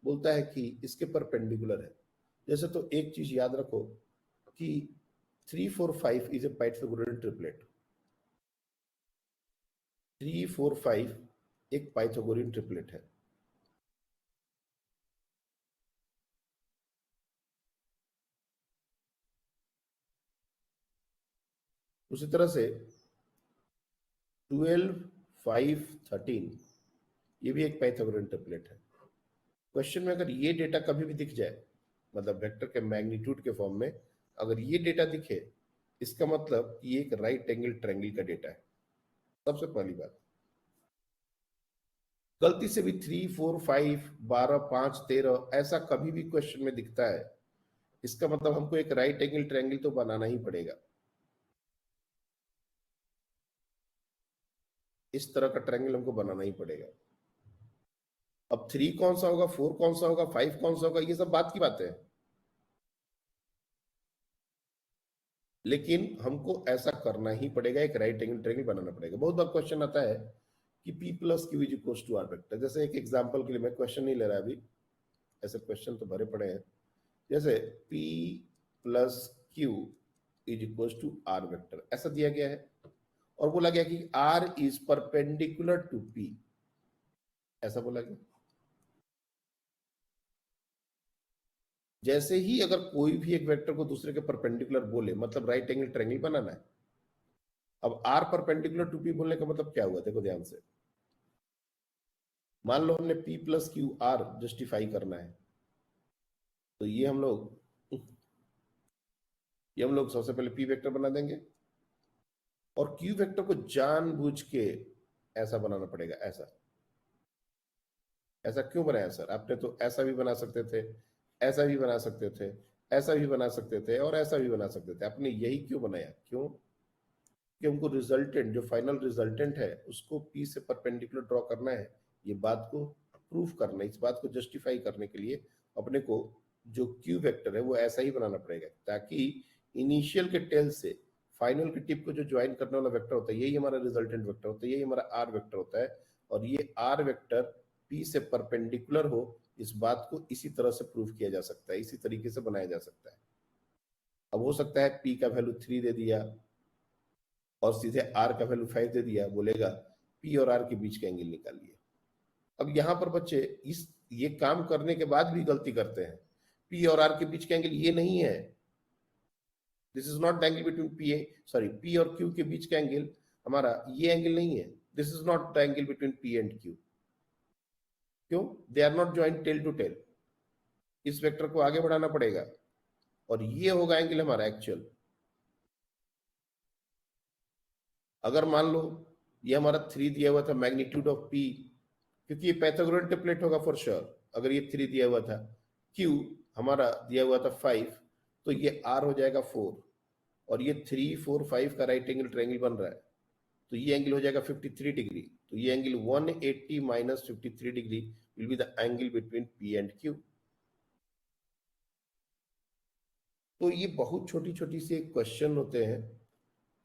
Speaker 2: बोलता है कि इसके परपेंडिकुलर है। जैसे तो एक चीज याद रखो कि 3 4 5 इज ए पाइथागोरियन ट्रिपलेट। 3 4 5 एक पाइथागोरियन ट्रिपलेट है। उसी तरह से 12 5 13 ये भी एक पाइथागोरियन ट्रिपलेट है। क्वेश्चन में अगर ये डेटा कभी भी दिख जाए, मतलब वेक्टर के मैग्नीट्यूड के फॉर्म में अगर ये डेटा दिखे, इसका मतलब ये एक राइट एंगल ट्रायंगल का डेटा है। सबसे पहली बात, गलती से भी 3 4 5 12 5 13 ऐसा कभी भी क्वेश्चन में दिखता है, इसका मतलब हमको एक राइट एंगल ट्रायंगल तो बनाना ही पड़ेगा। इस तरह का ट्रायंगल हमको बनाना ही पड़ेगा। अब 3 कौन सा होगा, 4 कौन सा होगा, 5 कौन सा होगा, ये सब बात की बात है, लेकिन हमको ऐसा करना ही पड़ेगा, एक राइट एंगल ट्रायंगल बनाना पड़ेगा। बहुत बार क्वेश्चन आता है कि P + Q = R वेक्टर। जैसे एक एग्जांपल के लिए, मैं क्वेश्चन नहीं ले रहा अभी, ऐसे क्वेश्चन तो भरे पड़े हैं, जैसे P plus Q is equal to R vector, ऐसा दिया गया है और बोला गया कि R is perpendicular to P, ऐसा बोला गया। जैसे ही अगर कोई भी एक वेक्टर को दूसरे के परपेंडिकुलर बोले, मतलब राइट एंगल ट्रायंगल बनाना है। अब R परपेंडिकुलर टू P बोलने का मतलब क्या हुआ, देखो ध्यान से। मान लो हमने P plus Q R justify करना है, तो ये हम लोग सबसे पहले P वेक्टर बना देंगे और Q वेक्टर को जानबूझ के ऐसा बनाना पड़ेगा। ऐसा ऐसा क्यों बनाया सर आपने? तो ऐसा भी बना सकते थे, ऐसा भी बना सकते थे, ऐसा भी बना सकते थे और ऐसा भी बना सकते थे। आपने यही क्यों बनाया? क्यों? कि हमको रिजल्टेंट, जो फाइनल रिजल्टेंट है, उसको P से परपेंडिकुलर ड्रॉ करना है। ये बात को प्रूफ करना, इस बात को जस्टिफाई करने के लिए अपने को जो Q वेक्टर है वो ऐसा ही बनाना पड़ेगा, ताकि इनिशियल के टेल से फाइनल के टिप को जो ज्वाइन करने वाला वेक्टर होता है, यही हमारा रिजल्टेंट वेक्टर होता है, यही हमारा R वेक्टर होता है। और ये R वेक्टर P से परपेंडिकुलर हो, इस बात को इसी तरह से प्रूफ किया जा सकता है, इसी तरीके से बनाया जा सकता है। अब हो सकता है P का वैल्यू 3 दे दिया और सीधे R का वैल्यू 5 दे दिया, बोलेगा P और R के बीच का एंगल निकालिए। अब यहां पर बच्चे ये काम करने के बाद भी गलती करते हैं। P और R के बीच का एंगल ये नहीं है, this is not the angle between P और Q के बीच का एंगल हमारा ये एंगल नहीं है, this is not the angle between P and Q। क्यों? They are not joint tail to tail. इस वेक्टर को आगे बढ़ाना पड़ेगा और ये होगा एंगल हमारा एक्चुअल। अगर मान लो ये हमारा 3 दिया हुआ था, मैग्नीट्यूड ऑफ P, क्योंकि ये पैथागोरल टेम्पलेट होगा फॉर श्योर। अगर ये 3 दिया हुआ था, Q हमारा दिया हुआ था 5, तो ये R हो जाएगा 4 और ये 3 4 5 का राइट एंगल ट्रायंगल बन रहा है, तो ये एंगल हो जाएगा 53 डिग्री। तो ये angle 180 minus 53 degree will be the angle between P and Q। तो ये बहुत छोटी छोटी सी क्वेश्चन होते हैं,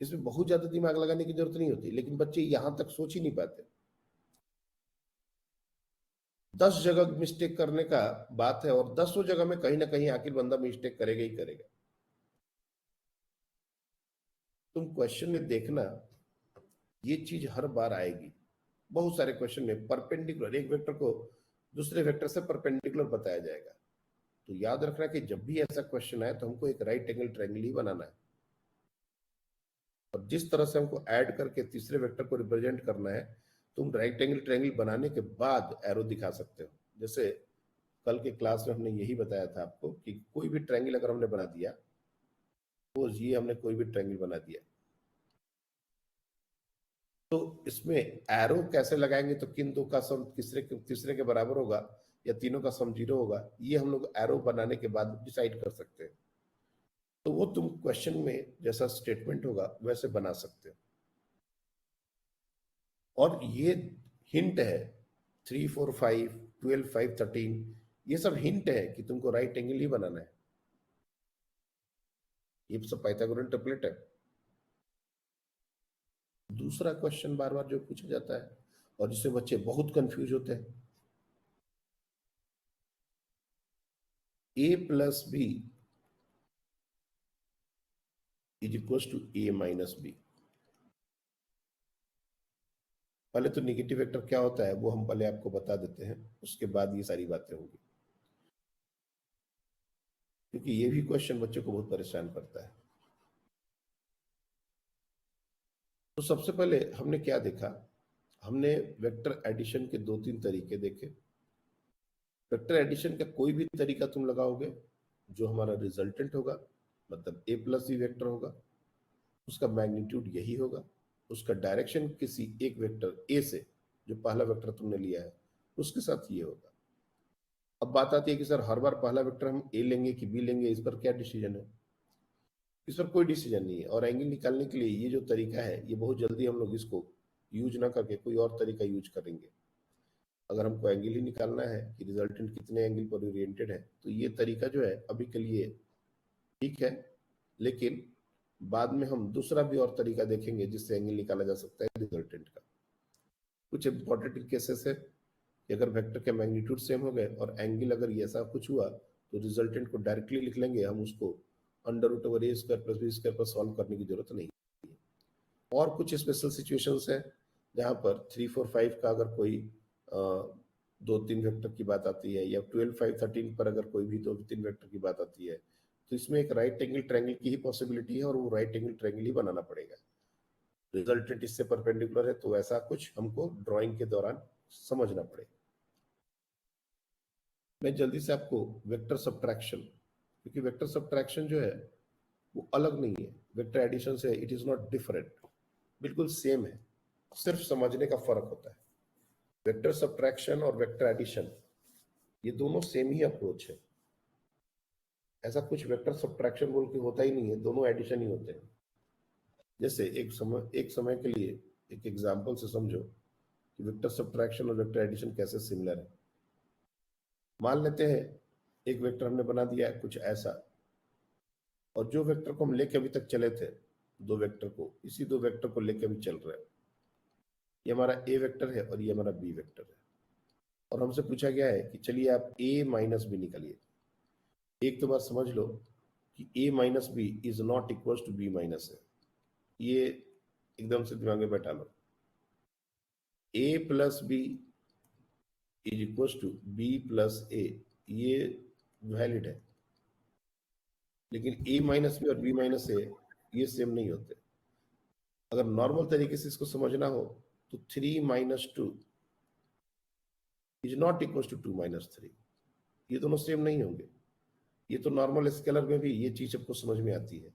Speaker 2: इसमें बहुत ज्यादा दिमाग लगाने की जरूरत नहीं होती, लेकिन बच्चे यहां तक सोच ही नहीं पाते। 10 जगह मिस्टेक करने का बात है और 10 जगह में कहीं ना कहीं आखिर बंदा मिस्टेक करेगा ही करेगा। तुम क्वेश्चन में देखना, ये चीज हर बार आएगी। बहुत सारे क्वेश्चन में परपेंडिकुलर, एक वेक्टर को दूसरे वेक्टर से परपेंडिकुलर बताया जाएगा। तो याद रखना कि जब भी ऐसा क्वेश्चन आए तो हमको एक राइट एंगल ट्रायंगल ही बनाना है और जिस तरह से हमको ऐड करके तीसरे वेक्टर को रिप्रेजेंट करना है, तुम राइट एंगल ट्रायंगल बनाने के बाद एरो दिखा सकते हो। जैसे कल के क्लास में हमने यही बताया था आपको कि कोई भी ट्रायंगल अगर हमने बना दिया, तो ये हमने कोई भी ट्रायंगल बना दिया, तो इसमें एरो कैसे लगाएंगे, तो किन दो का सम तीसरे के बराबर होगा या तीनों का सम 0 होगा, ये हम लोग एरो बनाने के बाद डिसाइड कर सकते हैं। तो वो तुम क्वेश्चन में जैसा स्टेटमेंट होगा वैसे बना सकते हो। और ये हिंट है, 3 4 5 12 5 13, ये सब हिंट है कि तुमको राइट एंगल ही बनाना है। ये सब पाइथागोरन टेम्पलेट है। दूसरा क्वेश्चन बार बार जो पूछा जाता है और जिससे बच्चे बहुत कंफ्यूज होते हैं, a plus B is equal to a minus B. पहले तो निगेटिव वेक्टर क्या होता है वो हम पहले आपको बता देते हैं, उसके बाद ये सारी बातें होंगी, क्योंकि ये भी क्वेश्चन बच्चों को बहुत परेशान करता है। तो सबसे पहले हमने क्या देखा, हमने वेक्टर एडिशन के 2-3 तरीके देखे। वेक्टर एडिशन का कोई भी तरीका तुम लगाओगे, जो हमारा रिजल्टेंट होगा, मतलब a प्लस बी वेक्टर होगा, उसका मैग्नीट्यूड यही होगा, उसका डायरेक्शन किसी एक वेक्टर a से, जो पहला वेक्टर तुमने लिया है, उसके साथ ये होगा। अब बात आती है कि सर हर बार पहला वेक्टर हम a लेंगे कि b लेंगे, इस पर क्या डिसीजन है? इस पर कोई डिसीजन नहीं है। और एंगल निकालने के लिए ये जो तरीका है, ये बहुत जल्दी हम लोग इसको यूज ना करके कोई और तरीका यूज करेंगे। अगर हमको एंगल ही निकालना है कि रिजल्टेंट कितने एंगल पर ओरिएंटेड है, तो ये तरीका जो है अभी के लिए ठीक है, लेकिन बाद में हम दूसरा भी और तरीका देखेंगे जिससे एंगल निकाला जा सकता है रिजल्टेंट का। कुछ इंपॉर्टेंट केसेस है कि अगर वेक्टर के मैग्नीट्यूड सेम हो गए और एंगल अगर ये ऐसा कुछ हुआ, तो रिजल्टेंट को डायरेक्टली लिख लेंगे हम, उसको under root over A square plus B square पर सॉल्व करने की जरूरत नहीं है। और कुछ स्पेशल सिचुएशंस है जहां पर 3 4 5 का अगर कोई 2 3 वेक्टर की बात आती है, या 12 5 13 पर अगर कोई भी 2 3 वेक्टर की बात आती है, तो इसमें एक राइट एंगल ट्रायंगल की ही पॉसिबिलिटी है और वो राइट एंगल ट्रायंगल ही बनाना पड़ेगा। रिजल्टेंट इससे परपेंडिकुलर है, तो ऐसा कुछ हमको ड्राइंग के दौरान समझना पड़ेगा। मैं जल्दी से आपको वेक्टर सब्ट्रैक्शन, क्योंकि वेक्टर सब्ट्रैक्शन जो है वो अलग नहीं है वेक्टर एडिशन से, इट इज नॉट डिफरेंट, बिल्कुल सेम है, सिर्फ समझने का फर्क होता है। वेक्टर सब्ट्रैक्शन और वेक्टर एडिशन ये दोनों सेम ही अप्रोच है। ऐसा कुछ वेक्टर सब्ट्रैक्शन बोल के होता ही नहीं है, दोनों एडिशन ही होते हैं। जैसे एक समय के लिए एक एग्जांपल से समझो कि वेक्टर सब्ट्रैक्शन और वेक्टर एडिशन कैसे सिमिलर है। मान लेते हैं एक वेक्टर हमने बना दिया है कुछ ऐसा, और जो वेक्टर को हम लेके अभी तक चले थे, दो वेक्टर को, इसी दो वेक्टर को लेके अभी चल रहे हैं। ये हमारा ए वेक्टर है और ये हमारा बी वेक्टर है, और हमसे पूछा गया है कि चलिए आप ए माइनस बी निकालिए। एक तो बात समझ लो कि a minus b is not equal to b minus है, ये एकदम से दिमाग में बैठा लो। A plus B is equal to b plus a, ये वैलिड है, लेकिन ए माइनस बी और बी माइनस ए ये सेम नहीं होते। अगर नॉर्मल तरीके से इसको समझना हो तो 3 minus 2 is not equal to 2 minus 3, ये दोनों सेम नहीं होंगे। ये तो नॉर्मल स्केलर में भी ये चीज आपको समझ में आती है,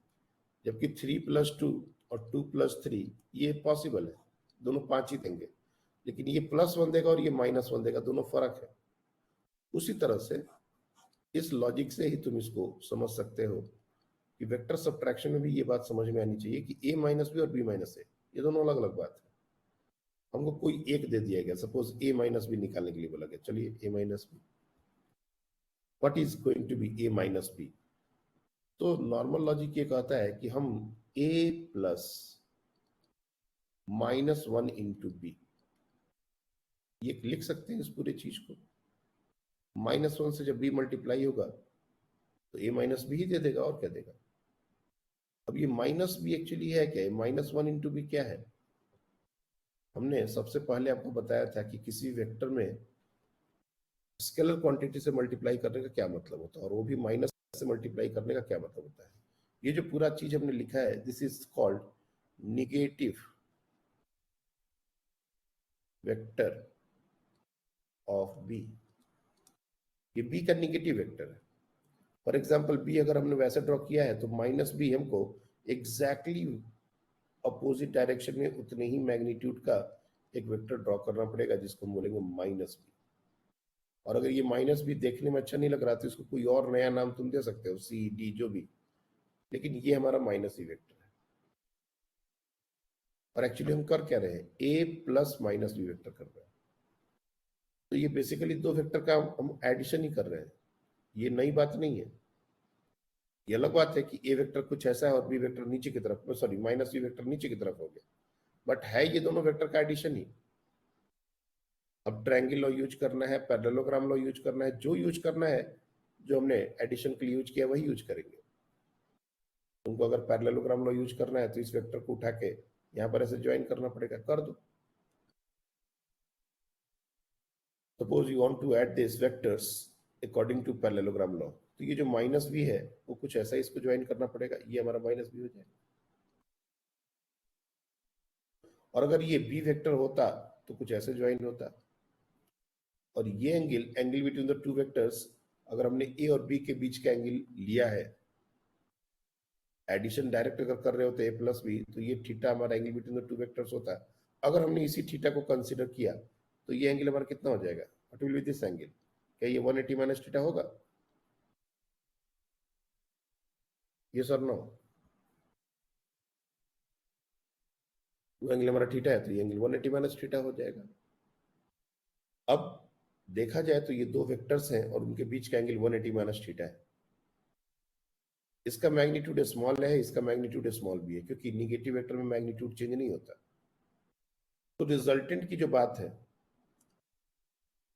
Speaker 2: जबकि 3 प्लस 2 और 2 प्लस 3 ये पॉसिबल है, दोनों 5 ही देंगे, लेकिन ये +1 देगा और ये -1 देगा, दोनों फर्क है। उसी तरह से इस लॉजिक से ही तुम इसको समझ सकते हो कि वेक्टर सब्ट्रैक्शन में भी ये बात समझ में आनी चाहिए कि a माइनस बी और b माइनस ए ये दोनों अलग अलग बात है। हमको कोई एक दे दिया गया, सपोज a माइनस बी निकालने के लिए बोला गया, चलिए a minus B, what is going to be a minus B. तो नॉर्मल लॉजिक ये कहता है कि हम a प्लस -1 इंटू बी, ये लिख सकते हैं इस पूरे चीज को। -1 से जब b मल्टीप्लाई होगा तो a माइनस बी ही दे देगा, और क्या देगा। अब ये माइनस बी एक्चुअली है क्या, -1 इंटू बी क्या है। हमने सबसे पहले आपको बताया था कि किसी वेक्टर में स्केलर क्वांटिटी से मल्टीप्लाई करने का क्या मतलब होता है, और वो भी माइनस से मल्टीप्लाई करने का क्या मतलब होता है। ये जो पूरा चीज हमने लिखा है, this is called negative vector of B. ये बी का निगेटिव वेक्टर है। फॉर एग्जाम्पल बी अगर हमने वैसे ड्रॉ किया है तो माइनस बी हमको एग्जैक्टली अपोजिट डायरेक्शन में उतने ही मैग्नीट्यूड का एक वेक्टर ड्रॉ करना पड़ेगा, जिसको हम बोलेंगे माइनस बी। और अगर ये माइनस बी देखने में अच्छा नहीं लग रहा तो इसको कोई और नया नाम तुम दे सकते हो, सी डी जो भी, लेकिन ये हमारा माइनस ही वेक्टर है। और एक्चुअली हम कर क्या रहे हैं, ए प्लस माइनस बी वेक्टर कर रहे हैं। तो ये बेसिकली दो वेक्टर का हम एडिशन ही कर रहे हैं, ये नई बात नहीं है। ये अलग बात है कि ए वेक्टर कुछ ऐसा है और बी वेक्टर नीचे की तरफ, सॉरी माइनस बी वेक्टर नीचे की तरफ हो गया, बट है ये दोनों वेक्टर का एडिशन ही। अब ट्रायंगल लॉ यूज करना है, पैरेललोग्राम लॉ यूज करना है, जो यूज करना है, जो हमने एडिशन के लिए यूज किया वही यूज करेंगे। तुमको अगर पैरेललोग्राम लॉ यूज करना है तो इस वेक्टर को उठा के यहां पर ऐसे ज्वाइन करना पड़ेगा, कर दो। Suppose you want to add this vectors according to parallelogram law, तो ये जो माइनस बी है वो कुछ ऐसा ही इसको ज्वाइन करना पड़ेगा, ये हमारा माइनस बी हो जाएगा। और अगर ये बी वेक्टर होता तो कुछ ऐसे ज्वाइन होता, और ये angle between the two vectors, अगर हमने ए और बी के बीच का एंगल लिया है, एडिशन डायरेक्ट अगर कर रहे होते ए प्लस बी, तो ये थीटा हमारा angle between the two vectors होता है। अगर हमने इसी थीटा को कंसीडर किया तो ये एंगल हमारा कितना हो जाएगा, what will be this angle, क्या ये 180 माइनस थीटा होगा, ये सर नो। वो एंगल हमारा थीटा है तो ये एंगल 180 माइनस थीटा हो जाएगा। अब देखा जाए तो ये दो वेक्टर्स हैं और उनके बीच का एंगल 180 माइनस थीटा है। इसका मैग्नीट्यूड स्मॉल है, इसका मैग्नीट्यूड स्मॉल भी है, क्योंकि निगेटिव वेक्टर में मैग्नीट्यूड चेंज नहीं होता। तो रिजल्टेंट की जो बात है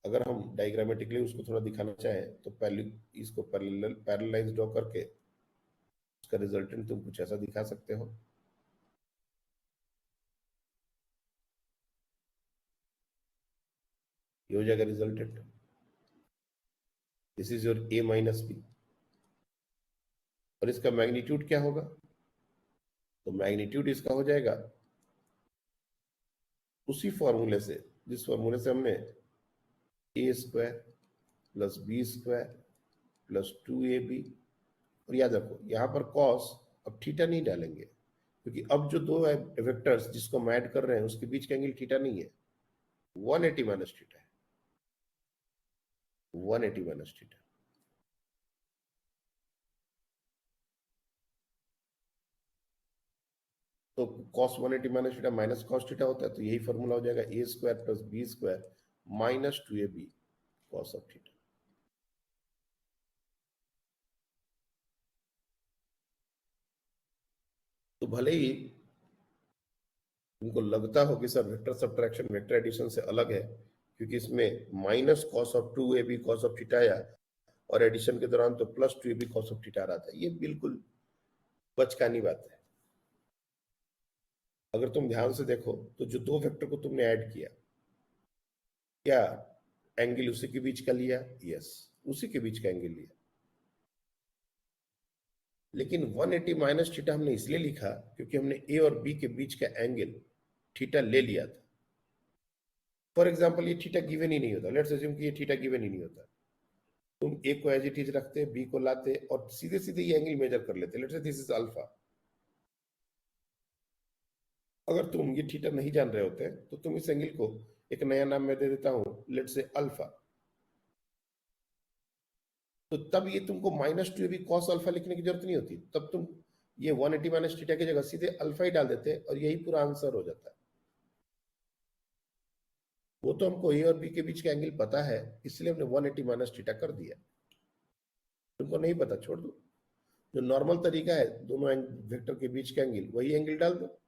Speaker 2: अगर हम डायग्रामेटिकली उसको थोड़ा दिखाना चाहें तो पहले इसको पैरेललाइज ड्रॉ करके उसका रिजल्टेंट तुम कुछ ऐसा दिखा सकते हो। ये हो जाएगा resultant. This is your a minus B, और इसका मैग्नीट्यूड क्या होगा? तो मैग्नीट्यूड इसका हो जाएगा उसी फॉर्मूले से जिस फॉर्मूले से हमने a square plus B square plus 2ab, और याद रखो यहां पर cos अब थीटा नहीं डालेंगे, क्योंकि अब जो दो वेक्टर्स जिसको हम ऐड कर रहे हैं उसके बीच का एंगल थीटा नहीं है, 180 माइनस थीटा है, 180 माइनस थीटा। तो cos 180 minus theta minus cos theta होता है, तो यही फॉर्मूला हो जाएगा a square plus B square minus 2ab cos of theta. तो भले ही तुमको लगता हो कि sir vector subtraction vector addition से अलग है, क्योंकि इसमें minus cos of 2ab cos of theta आया और एडिशन के दौरान तो plus 2ab cos of theta आ रहा था, ये बिल्कुल बचकानी बात है। अगर तुम ध्यान से देखो तो जो दो वेक्टर को तुमने ऐड किया, क्या एंगल उसी के बीच का लिया? यस, उसी के बीच का एंगल लिया, लेकिन 180 माइनस थीटा हमने इसलिए लिखा क्योंकि हमने ए और बी के बीच का एंगल थीटा ले लिया था। फॉर एग्जाम्पल ये थीटा गिवन ही नहीं होता, लेट्स अज्यूम कि ये थीटा गिवन ही नहीं होता, तुम ए को एज इट इज रखते, बी को लाते और सीधे सीधे ये एंगल मेजर कर लेते, let's say this is alpha. अगर तुम ये थीटा नहीं जान रहे होते तो तुम इस एंगल को एक नया नाम मैं दे देता हूं, लेट्स से अल्फा, तो तब ये तुमको माइनस 2ab cos अल्फा लिखने की जरूरत नहीं होती, तब तुम ये 180 माइनस थीटा की जगह सीधे अल्फा ही डाल देते और यही पूरा आंसर हो जाता है। वो तो हमको ए और बी के बीच का एंगल पता है, इसलिए हमने 180 माइनस थीटा कर दिया। तुमको नहीं पता छोड़ दो, जो नॉर्मल तरीका है दोनों वेक्टर के बीच का एंगल वही एंगल डाल दो।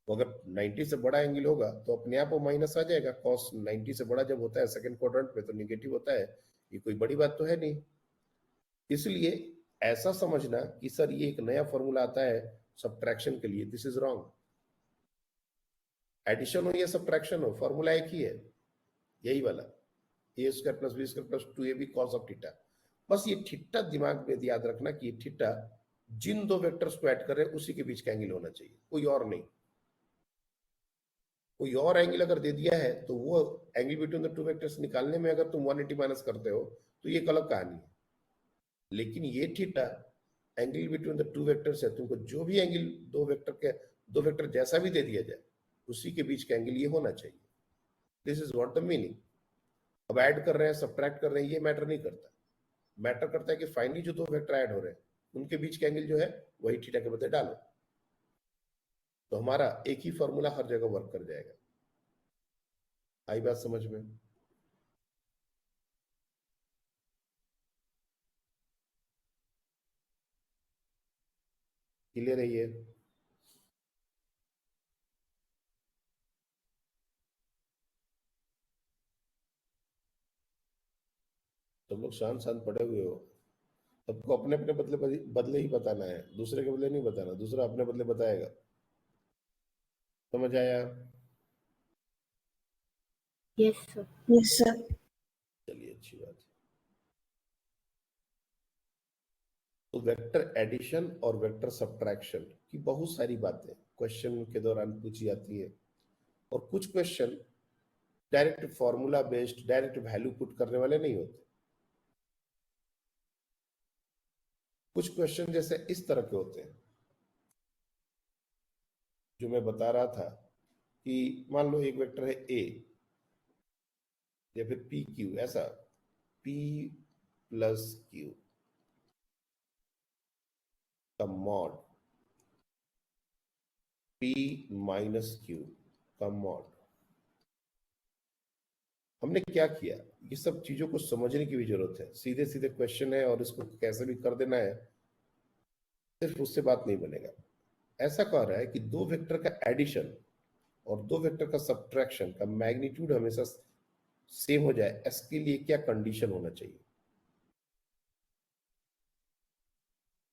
Speaker 2: तो अगर 90 से बड़ा एंगल होगा तो अपने आप वो माइनस आ जाएगा, cos 90 से बड़ा जब होता है सेकंड क्वाड्रेंट में तो निगेटिव होता है, ये कोई बड़ी बात तो है नहीं। इसलिए ऐसा समझना कि सर ये एक नया फॉर्मूला आता है सब्ट्रैक्शन के लिए, दिस इज रॉन्ग। एडिशन हो या सब्ट्रैक्शन हो, फॉर्मूला एक ही है, यही वाला a square plus B square plus 2ab cos of theta. बस ये थीटा दिमाग में याद रखना कि ये थीटा जिन दो वेक्टर्स को ऐड कर रहे हैं उसी के बीच का एंगल होना चाहिए, कोई और नहीं। कोई और एंगल अगर दे दिया है तो वो angle between the two vectors निकालने में अगर तुम 180 माइनस करते हो तो ये एक अलग कहानी है, लेकिन ये theta angle between the two vectors है, तुमको जो भी एंगल दो वेक्टर जैसा भी दे दिया जाए उसी के बीच का एंगल ये होना चाहिए। This is what the meaning. अब ऐड कर रहे हैं सब्ट्रैक्ट कर रहे हैं ये मैटर नहीं करता, मैटर करता है कि फाइनली जो दो वेक्टर ऐड हो रहे हैं उनके बीच का एंगल जो है वही थीटा के बदले डालो, तो हमारा एक ही फॉर्मूला हर जगह वर्क कर जाएगा। आई बात समझ में? क्लियर है ये? तुम लोग शांत शांत पड़े हुए हो, सबको अपने अपने बदले बदले ही बताना है, दूसरे के बदले नहीं बताना, दूसरा अपने बदले बताएगा। समझ आया?
Speaker 4: Yes sir.
Speaker 5: Yes sir.
Speaker 2: चलिए अच्छी बात है। तो वेक्टर एडिशन और वेक्टर सब्ट्रैक्शन की बहुत सारी बातें क्वेश्चन के दौरान पूछी जाती है, और कुछ question direct formula based direct value put करने वाले नहीं होते। कुछ क्वेश्चन जैसे इस तरह के होते हैं जो मैं बता रहा था कि मान लो एक वेक्टर है ए या फिर पी क्यू, ऐसा पी प्लस क्यू का मॉड पी माइनस क्यू का मॉड। हमने क्या किया, ये सब चीजों को समझने की भी जरूरत है, सीधे सीधे क्वेश्चन है और इसको कैसे भी कर देना है, सिर्फ उससे बात नहीं बनेगा। ऐसा कह रहा है कि दो वेक्टर का एडिशन और दो वेक्टर का सब्ट्रैक्शन का मैग्नीट्यूड हमेशा सेम हो जाए, एस के लिए क्या कंडीशन होना चाहिए?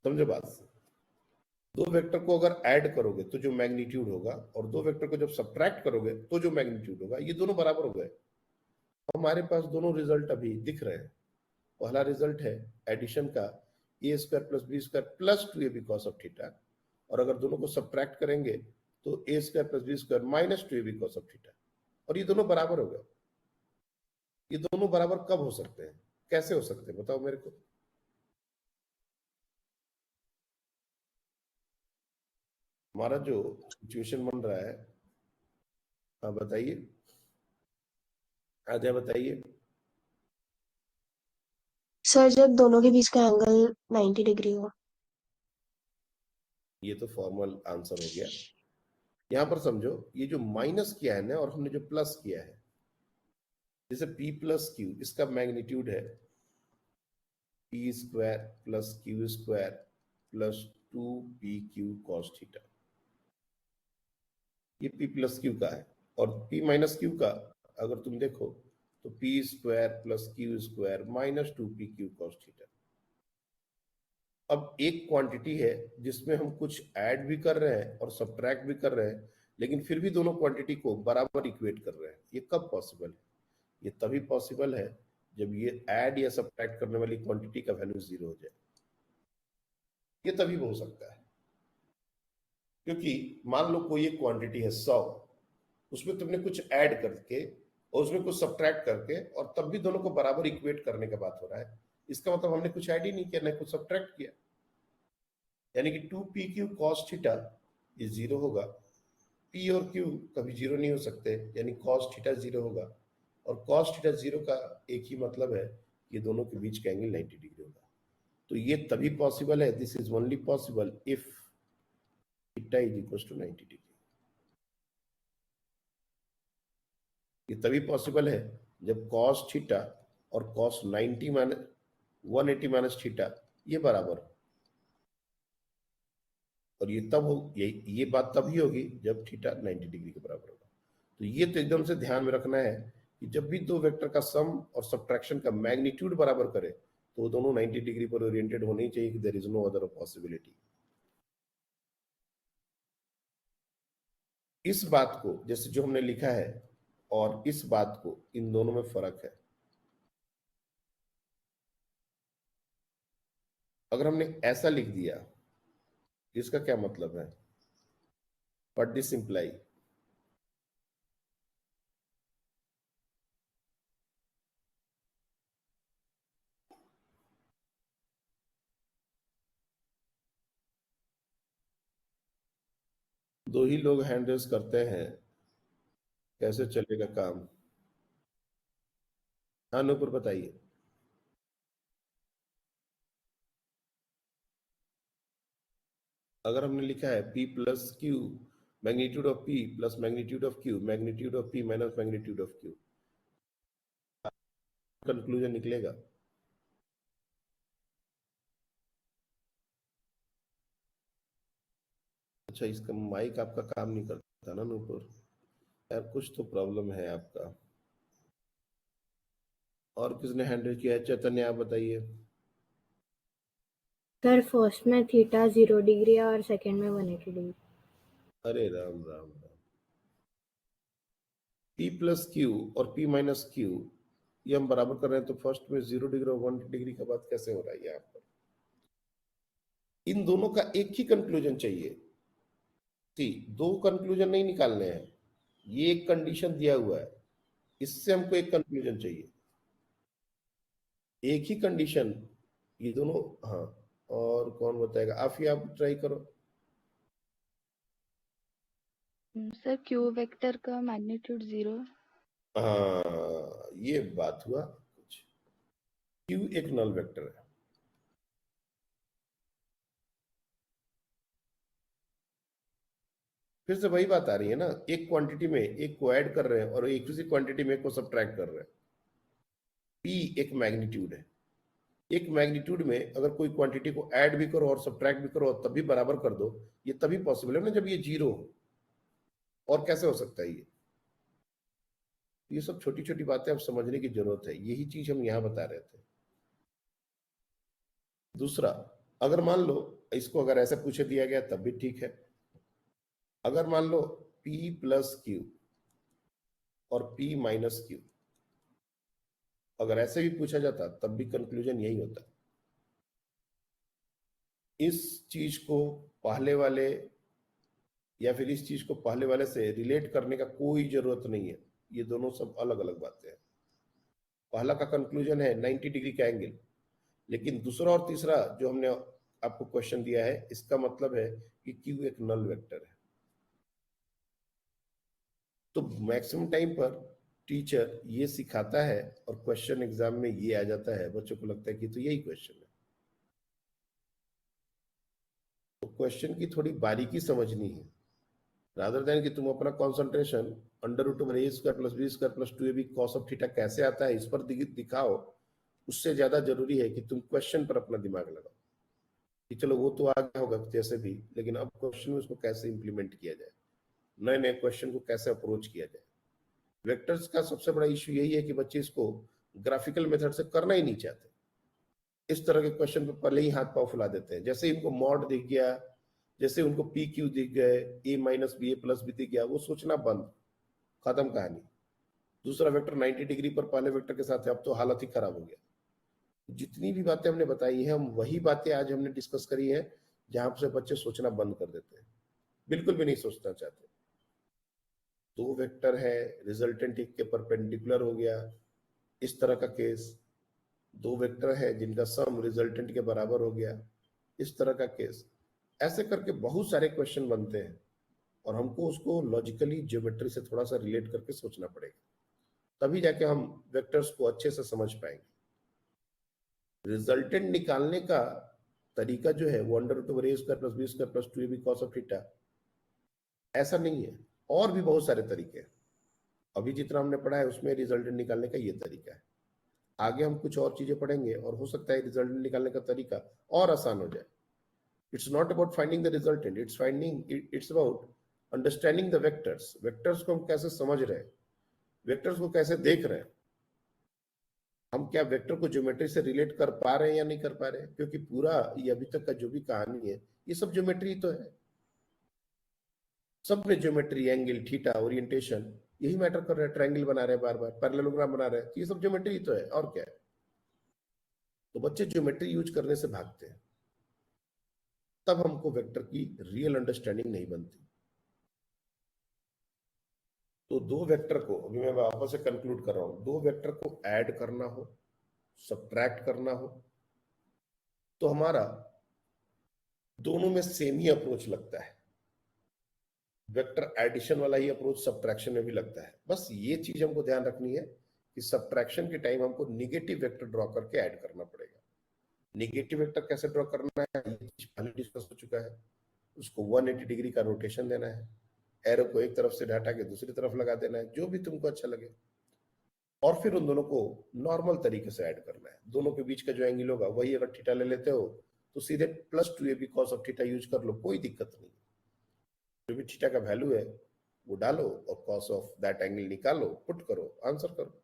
Speaker 2: समझो बात। दो वेक्टर को अगर ऐड करोगे तो जो मैग्नीट्यूड होगा, और दो वेक्टर को जब सब्ट्रैक्ट करोगे तो जो मैग्नीट्यूड होगा, ये दोनों बराबर हो गए। हमारे पास दोनों रिजल्ट अभी दिख रहे हैं। पहला रिजल्ट है एडिशन का, a square plus B square plus 2ab cos of theta, और अगर दोनों को सब्ट्रैक्ट करेंगे तो a square plus B square minus 2ab cos of theta, और ये दोनों बराबर हो गए। ये दोनों बराबर कब हो सकते हैं, कैसे हो सकते हैं, बताओ मेरे को। हमारा जो सिचुएशन बन रहा है, हाँ बताइए, आजा बताइए।
Speaker 4: सर जब दोनों के बीच का एंगल 90 डिग्री हो।
Speaker 2: ये तो फॉर्मल आंसर हो गया। यहां पर समझो, ये जो माइनस किया है ना और हमने जो प्लस किया है, जैसे p प्लस क्यू, इसका मैग्नीट्यूड है p square plus Q square plus 2pq cos theta. ये p प्लस क्यू का है, और p माइनस क्यू का अगर तुम देखो तो p square plus Q square minus 2pq cos theta. अब एक क्वांटिटी है जिसमें हम कुछ ऐड भी कर रहे हैं और सब्ट्रैक्ट भी कर रहे हैं, लेकिन फिर भी दोनों क्वांटिटी को बराबर इक्वेट कर रहे हैं। ये कब पॉसिबल है? ये तभी पॉसिबल है जब ये ऐड या सब्ट्रैक्ट करने वाली क्वांटिटी का वैल्यू 0 हो जाए। ये तभी हो सकता है, क्योंकि मान लो कोई एक क्वांटिटी है 100, उसमें तुमने कुछ ऐड करके और उसमें कुछ सब्ट्रैक्ट करके, और तब भी दोनों को बराबर इक्वेट करने का बात हो रहा है। इसका मतलब हमने कुछ ऐड ही नहीं किया, ना कुछ सब्ट्रैक्ट किया, यानी कि 2pq cos थीटा ये 0 होगा। p और q कभी 0 नहीं हो सकते, यानी cos थीटा 0 होगा, और cos थीटा 0 का एक ही मतलब है, ये दोनों के बीच का एंगल 90 डिग्री होगा। तो ये तभी पॉसिबल है, this is only possible if theta is equal to 90 degree. ये तभी पॉसिबल है जब cos थीटा और cos 90 माइनस 180 माइनस थीटा ये बराबर हो, और ये तब हो, ये बात तभी होगी जब थीटा 90 डिग्री के बराबर होगा। तो ये तो एकदम से ध्यान में रखना है कि जब भी दो वेक्टर का सम और सब्ट्रैक्शन का मैग्नीट्यूड बराबर करे तो वो दोनों 90 डिग्री पर ओरिएंटेड होने ही चाहिए, कि there is no other possibility. इस बात को जैसे जो हमने लिखा है और इस बात को, इन दोनों में फर्क है। अगर हमने ऐसा लिख दिया, इसका क्या मतलब है? What this imply? दो ही लोग हैंड रेस करते हैं, कैसे चलेगा काम? हाँ नूपुर बताइए। अगर हमने लिखा है p plus Q magnitude of p plus magnitude of q magnitude of p minus magnitude of q, conclusion निकलेगा। अच्छा, इसका माइक आपका काम नहीं करता ना नूपुर? यार कुछ तो प्रॉब्लम है आपका। और किसने हैंडल किया है? चैतन्य आप बताइए।
Speaker 5: सर फर्स्ट में थीटा 0 डिग्री और सेकंड में 180 डिग्री।
Speaker 2: अरे Ram Ram Ram. p plus Q और p माइनस क्यू ये हम बराबर कर रहे हैं, तो फर्स्ट में 0 डिग्री और 1 डिग्री का बात कैसे हो रहा है यहाँ पर? इन दोनों का एक ही कंक्लूजन चाहिए, दो कंक्लूजन नहीं निकालने हैं। ये एक कंडीशन दिया हुआ है, इससे हमको एक कंक्लूजन चाहिए, एक ही कंडीशन, ये दोनों। हाँ, और कौन बताएगा? आप ट्राई करो।
Speaker 6: सर क्यू वेक्टर का मैग्नीट्यूड 0।
Speaker 2: हाँ, ये बात हुआ कुछ। क्यू एक नल वेक्टर है। फिर से वही बात आ रही है ना, एक क्वांटिटी में एक को ऐड कर रहे हैं और एक दूसरी क्वांटिटी में एक को सब्ट्रैक्ट कर रहे हैं। p एक मैग्नीट्यूड है, एक मैग्नीट्यूड में अगर कोई क्वांटिटी को ऐड भी करो और सब्ट्रैक्ट भी करो और तब भी बराबर कर दो, ये तभी पॉसिबल है ना जब ये 0 हो। और कैसे हो सकता है ये? ये सब छोटी छोटी बातें अब समझने की जरूरत है, यही चीज हम यहाँ बता रहे थे। दूसरा, अगर मान लो इसको अगर ऐसे पूछे दिया गया तब भी ठीक है। अगर मान लो P प्लस क्यू और P माइनस क्यू अगर ऐसे भी पूछा जाता तब भी कंक्लूजन यही होता। इस चीज को पहले वाले या फिर इस चीज को पहले वाले से रिलेट करने का कोई जरूरत नहीं है, ये दोनों सब अलग अलग बातें हैं। पहला का कंक्लूजन है 90 डिग्री का एंगल, लेकिन दूसरा और तीसरा जो हमने आपको क्वेश्चन दिया है इसका मतलब है कि क्यू एक नल वेक्टर है। तो मैक्सिमम टाइम पर टीचर ये सिखाता है और क्वेश्चन एग्जाम में ये आ जाता है, बच्चों को लगता है कि तो यही क्वेश्चन है। तो क्वेश्चन की थोड़ी बारीकी समझनी है, रादर देन कि तुम अपना concentration under root over A square plus B square plus 2ab cos of theta कैसे आता है इस पर दिखाओ। उससे ज्यादा जरूरी है कि तुम क्वेश्चन पर अपना दिमाग लगाओ कि चलो वो तो आ गया होगा जैसे भी, लेकिन अब क्वेश्चन में उसको कैसे इंप्लीमेंट किया जाए, नए नए क्वेश्चन को कैसे अप्रोच किया जाए। वेक्टर्स का सबसे बड़ा इश्यू यही है कि बच्चे इसको ग्राफिकल मेथड से करना ही नहीं चाहते। इस तरह के क्वेश्चन पे पहले ही हाथ पांव फुला देते हैं। जैसे इनको मॉड दिख गया, जैसे उनको पी क्यू दिख गए, ए माइनस बी ए प्लस बी दिख गया, वो सोचना बंद, खत्म कहानी। दूसरा वेक्टर 90 डिग्री पर पहले वेक्टर के साथ है, अब तो हालत ही खराब हो गया। जितनी भी बातें हमने बताई हैं, हम वही बातें आज हमने डिस्कस करी है जहां से बच्चे सोचना बंद कर देते हैं, बिल्कुल भी नहीं सोचना चाहते। दो वेक्टर है, रिजल्टेंट एक के परपेंडिकुलर हो गया, इस तरह का केस। दो वेक्टर है जिनका सम रिजल्टेंट के बराबर हो गया, इस तरह का केस। ऐसे करके बहुत सारे क्वेश्चन बनते हैं और हमको उसको लॉजिकली ज्योमेट्री से थोड़ा सा रिलेट करके सोचना पड़ेगा, तभी जाके हम वेक्टर्स को अच्छे से समझ पाएंगे। रिजल्टेंट निकालने का तरीका जो है वो under root over A square plus B square plus 2ab cos of theta ऐसा नहीं है, और भी बहुत सारे तरीके हैं। अभी जितना हमने पढ़ा है उसमें रिजल्टेंट निकालने का ये तरीका है। आगे हम कुछ और चीजें पढ़ेंगे और हो सकता है रिजल्टेंट निकालने का तरीका और आसान हो जाए। It's not about finding the resultant, it's about understanding the vectors. Vectors को हम कैसे समझ रहे हैं, वेक्टर्स को कैसे देख रहे हैं, हम क्या वेक्टर को ज्योमेट्री से रिलेट कर पा रहे हैं या नहीं कर पा रहे हैं। क्योंकि पूरा ये अभी तक का जो भी कहानी है ये सब ज्योमेट्री तो है, सब में ज्योमेट्री, एंगल, थीटा, ओरिएंटेशन यही मैटर कर रहा है। ट्रायंगल बना रहे हैं, बार बार पैरेललोग्राम बना रहे हैं, ये सब ज्योमेट्री तो है, और क्या है। तो बच्चे ज्योमेट्री यूज करने से भागते हैं, तब हमको वेक्टर की रियल अंडरस्टैंडिंग नहीं बनती। तो दो वेक्टर को, अभी मैं वापस से कंक्लूड कर रहा हूं, दो वेक्टर को ऐड करना हो, सब्ट्रैक्ट करना हो, तो हमारा दोनों में सेम ही अप्रोच लगता है। वेक्टर एडिशन वाला ही अप्रोच सब्ट्रैक्शन में भी लगता है। बस ये चीज हमको ध्यान रखनी है कि सब्ट्रैक्शन के टाइम हमको निगेटिव वेक्टर ड्रॉ करके ऐड करना पड़ेगा। निगेटिव वेक्टर कैसे ड्रॉ करना है ये पहले डिस्कस हो चुका है। उसको 180 डिग्री का रोटेशन देना है, एरो को एक तरफ से हटा के दूसरी तरफ लगा देना है, जो भी तुमको अच्छा लगे, और फिर उन दोनों को नॉर्मल तरीके से ऐड करना है। दोनों के बीच का जो एंगल होगा वही अगर थीटा ले लेते हो तो सीधे plus 2ab cos of theta use कर लो, कोई दिक्कत नहीं। जो भी थीटा का वैल्यू है वो डालो और कॉस ऑफ दैट एंगल निकालो, पुट करो, आंसर करो।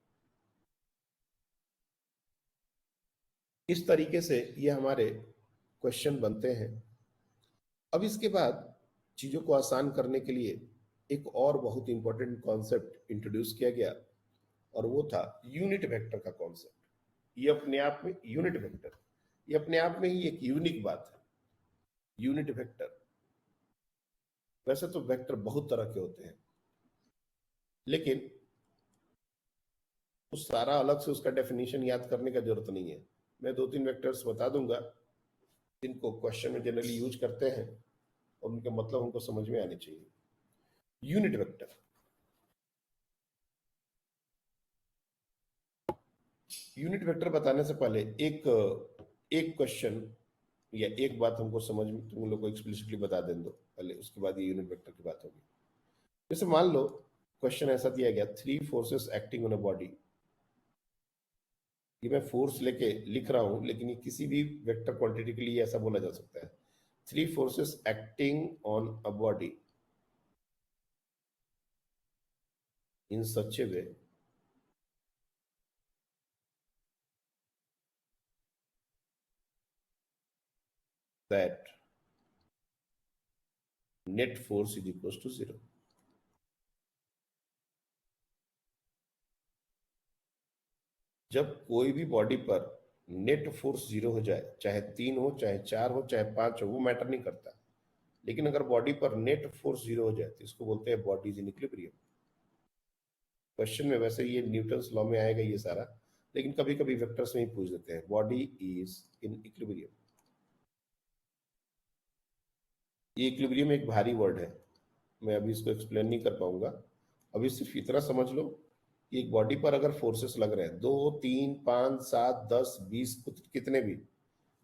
Speaker 2: इस तरीके से ये हमारे क्वेश्चन बनते हैं। अब इसके बाद चीजों को आसान करने के लिए एक और बहुत इंपॉर्टेंट कॉन्सेप्ट इंट्रोड्यूस किया गया और वो था यूनिट वेक्टर का कॉन्सेप्ट। ये अपने आप में यूनिट वेक्टर, ये अपने आप में ही एक यूनिक बात है। यूनिट वेक्टर, वैसे तो वेक्टर बहुत तरह के होते हैं, लेकिन उस सारा अलग से उसका डेफिनेशन याद करने का जरूरत नहीं है। मैं 2-3 वेक्टर्स बता दूंगा जिनको क्वेश्चन में जनरली यूज करते हैं और उनके मतलब हमको समझ में आने चाहिए। यूनिट वेक्टर, यूनिट वेक्टर बताने से पहले एक क्वेश्चन या एक बात हमको समझ में, तुम लोग को एक्सप्लिसिटली बता दें दो पहले, उसके बाद ये यूनिट वेक्टर की बात होगी। जैसे मान लो क्वेश्चन ऐसा दिया गया, 3 forces acting on a body. ये मैं फोर्स लेके लिख रहा हूं, लेकिन ये किसी भी वेक्टर क्वांटिटी के लिए ऐसा बोला जा सकता है। 3 forces acting on a body in such a way that net force is equals to 0. जब कोई भी बॉडी पर नेट फोर्स 0 हो जाए, चाहे 3 हो, चाहे 4 हो, चाहे 5 हो, वो मैटर नहीं करता, लेकिन अगर बॉडी पर नेट फोर्स 0 हो जाए तो इसको बोलते हैं body is in equilibrium. Question में वैसे ये न्यूटन्स लॉ में आएगा ये सारा, लेकिन कभी कभी वेक्टर्स में ही पूछ देते हैं बॉडी इज इन इक्विलिब्रियम। ये इक्विलिब्रियम एक भारी वर्ड है, मैं अभी इसको एक्सप्लेन नहीं कर पाऊंगा। अभी सिर्फ इतना समझ लो कि एक बॉडी पर अगर फोर्सेस लग रहे हैं 2, 3, 5, 7, 10, 20 कितने भी,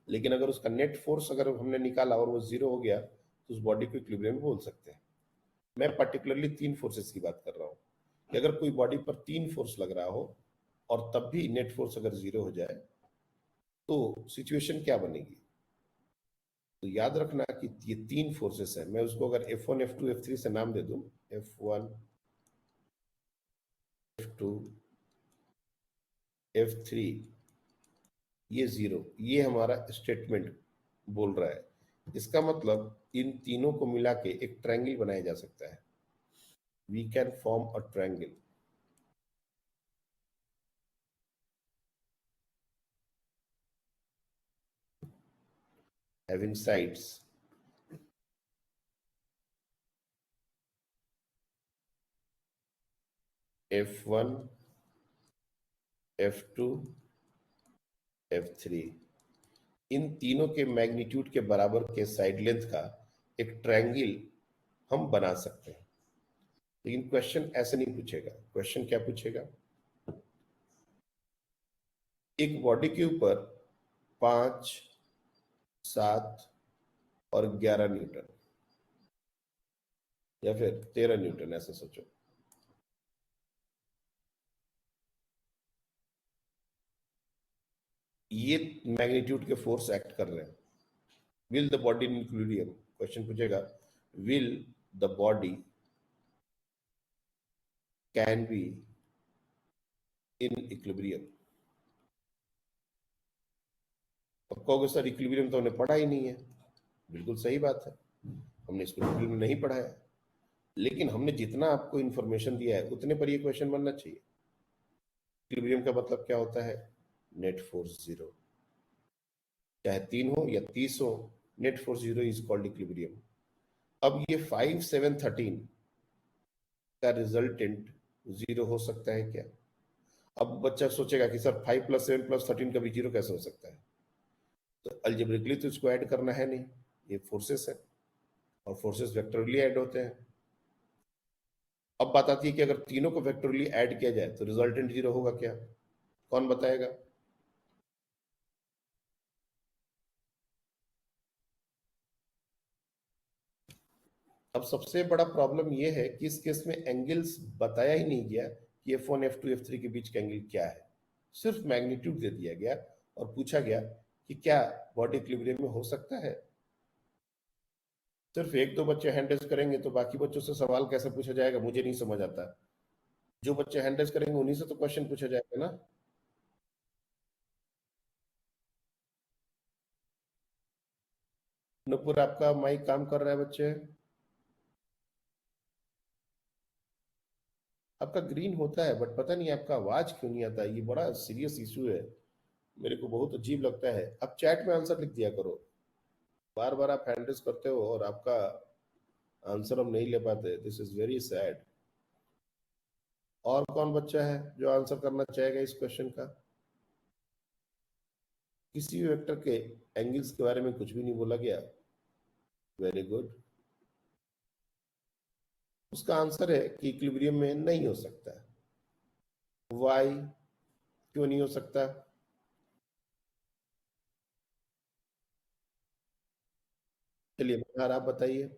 Speaker 2: लेकिन अगर उसका नेट फोर्स अगर हमने निकाला और वो 0 हो गया तो उस बॉडी को इक्विलिब्रियम बोल सकते हैं। मैं पर्टिकुलरली 3 फोर्सेस की बात कर रहा हूं कि अगर कोई बॉडी पर 3 फोर्स लग रहा हो और तब भी नेट फोर्स अगर 0 हो जाए तो सिचुएशन क्या बनेगी। तो याद रखना कि ये 3 फोर्सेस है। मैं उसको अगर F1, F2, F3 से नाम दे दूं, F1, F2, F3, ये 0, ये हमारा स्टेटमेंट बोल रहा है। इसका मतलब इन तीनों को मिला के एक ट्रायंगल बनाया जा सकता है। We can form a triangle. Having sides F1, F2, F3, इन तीनों के मैग्नीट्यूड के बराबर के साइड लेंथ का एक ट्रायंगल हम बना सकते हैं। लेकिन क्वेश्चन ऐसे नहीं पूछेगा। क्वेश्चन क्या पूछेगा, एक बॉडी के ऊपर 5, 7 और 11 न्यूटन या फिर 13 न्यूटन, ऐसा सोचो। ये मैग्नीट्यूड के फोर्स एक्ट कर रहे हैं। Will the body in equilibrium, question पूछेगा will the body can be in equilibrium. अब कहोगे सर इक्विलिब्रियम तो हमने पढ़ा ही नहीं है। बिल्कुल सही बात है, हमने इसको इक्विलिब्रियम नहीं पढ़ा है, लेकिन हमने जितना आपको इंफॉर्मेशन दिया है उतने पर ये क्वेश्चन बनना चाहिए। इक्विलिब्रियम का मतलब क्या होता है, नेट फोर्स 0, चाहे 3 हो या 30 हो, net force 0 is called equilibrium. अब ये 5, 7, 13 का रिजल्टेंट 0 हो सकता है क्या। अब बच्चा सोचेगा कि सर 5 + 7 + 13 का भी 0 कैसे हो सकता है। तो अलजेब्रिकली तो इसको ऐड करना है नहीं, ये फोर्सेस है और फोर्सेस वेक्टरली ऐड होते हैं। अब बात आती है कि अगर तीनों को वेक्टरली ऐड किया जाए तो रिजल्टेंट 0 होगा क्या, कौन बताएगा। अब सबसे बड़ा प्रॉब्लम यह है कि इस केस में एंगल्स बताया ही नहीं गया कि F1, F2, F3 के बीच का एंगल क्या है। सिर्फ मैग्नीट्यूड दे दिया गया और पूछा गया कि क्या बॉडी इक्विलिब्रियम में हो सकता है। सिर्फ 1-2 बच्चे हैंड रेज करेंगे तो बाकी बच्चों से सवाल कैसे पूछा जाएगा, मुझे नहीं समझ आता। जो बच्चे हैंड रेज करेंगे उन्हीं से तो क्वेश्चन पूछा जाएगा ना। नूपुर, आपका माइक काम कर रहा है बच्चे, आपका ग्रीन होता है बट पता नहीं आपका आवाज क्यों नहीं आता। ये बड़ा सीरियस इशू है, मेरे को बहुत अजीब लगता है। आप चैट में आंसर लिख दिया करो, बार बार आप हैंड रेज करते हो और आपका आंसर हम नहीं ले पाते। This is very sad. और कौन बच्चा है जो आंसर करना चाहेगा इस क्वेश्चन का। किसी भी वेक्टर के एंगल्स के बारे में कुछ भी नहीं बोला गया। Very good. उसका आंसर है कि इक्विलिब्रियम में नहीं हो सकता। वाई, क्यों नहीं हो सकता। चलिए बाहर आप बताइए।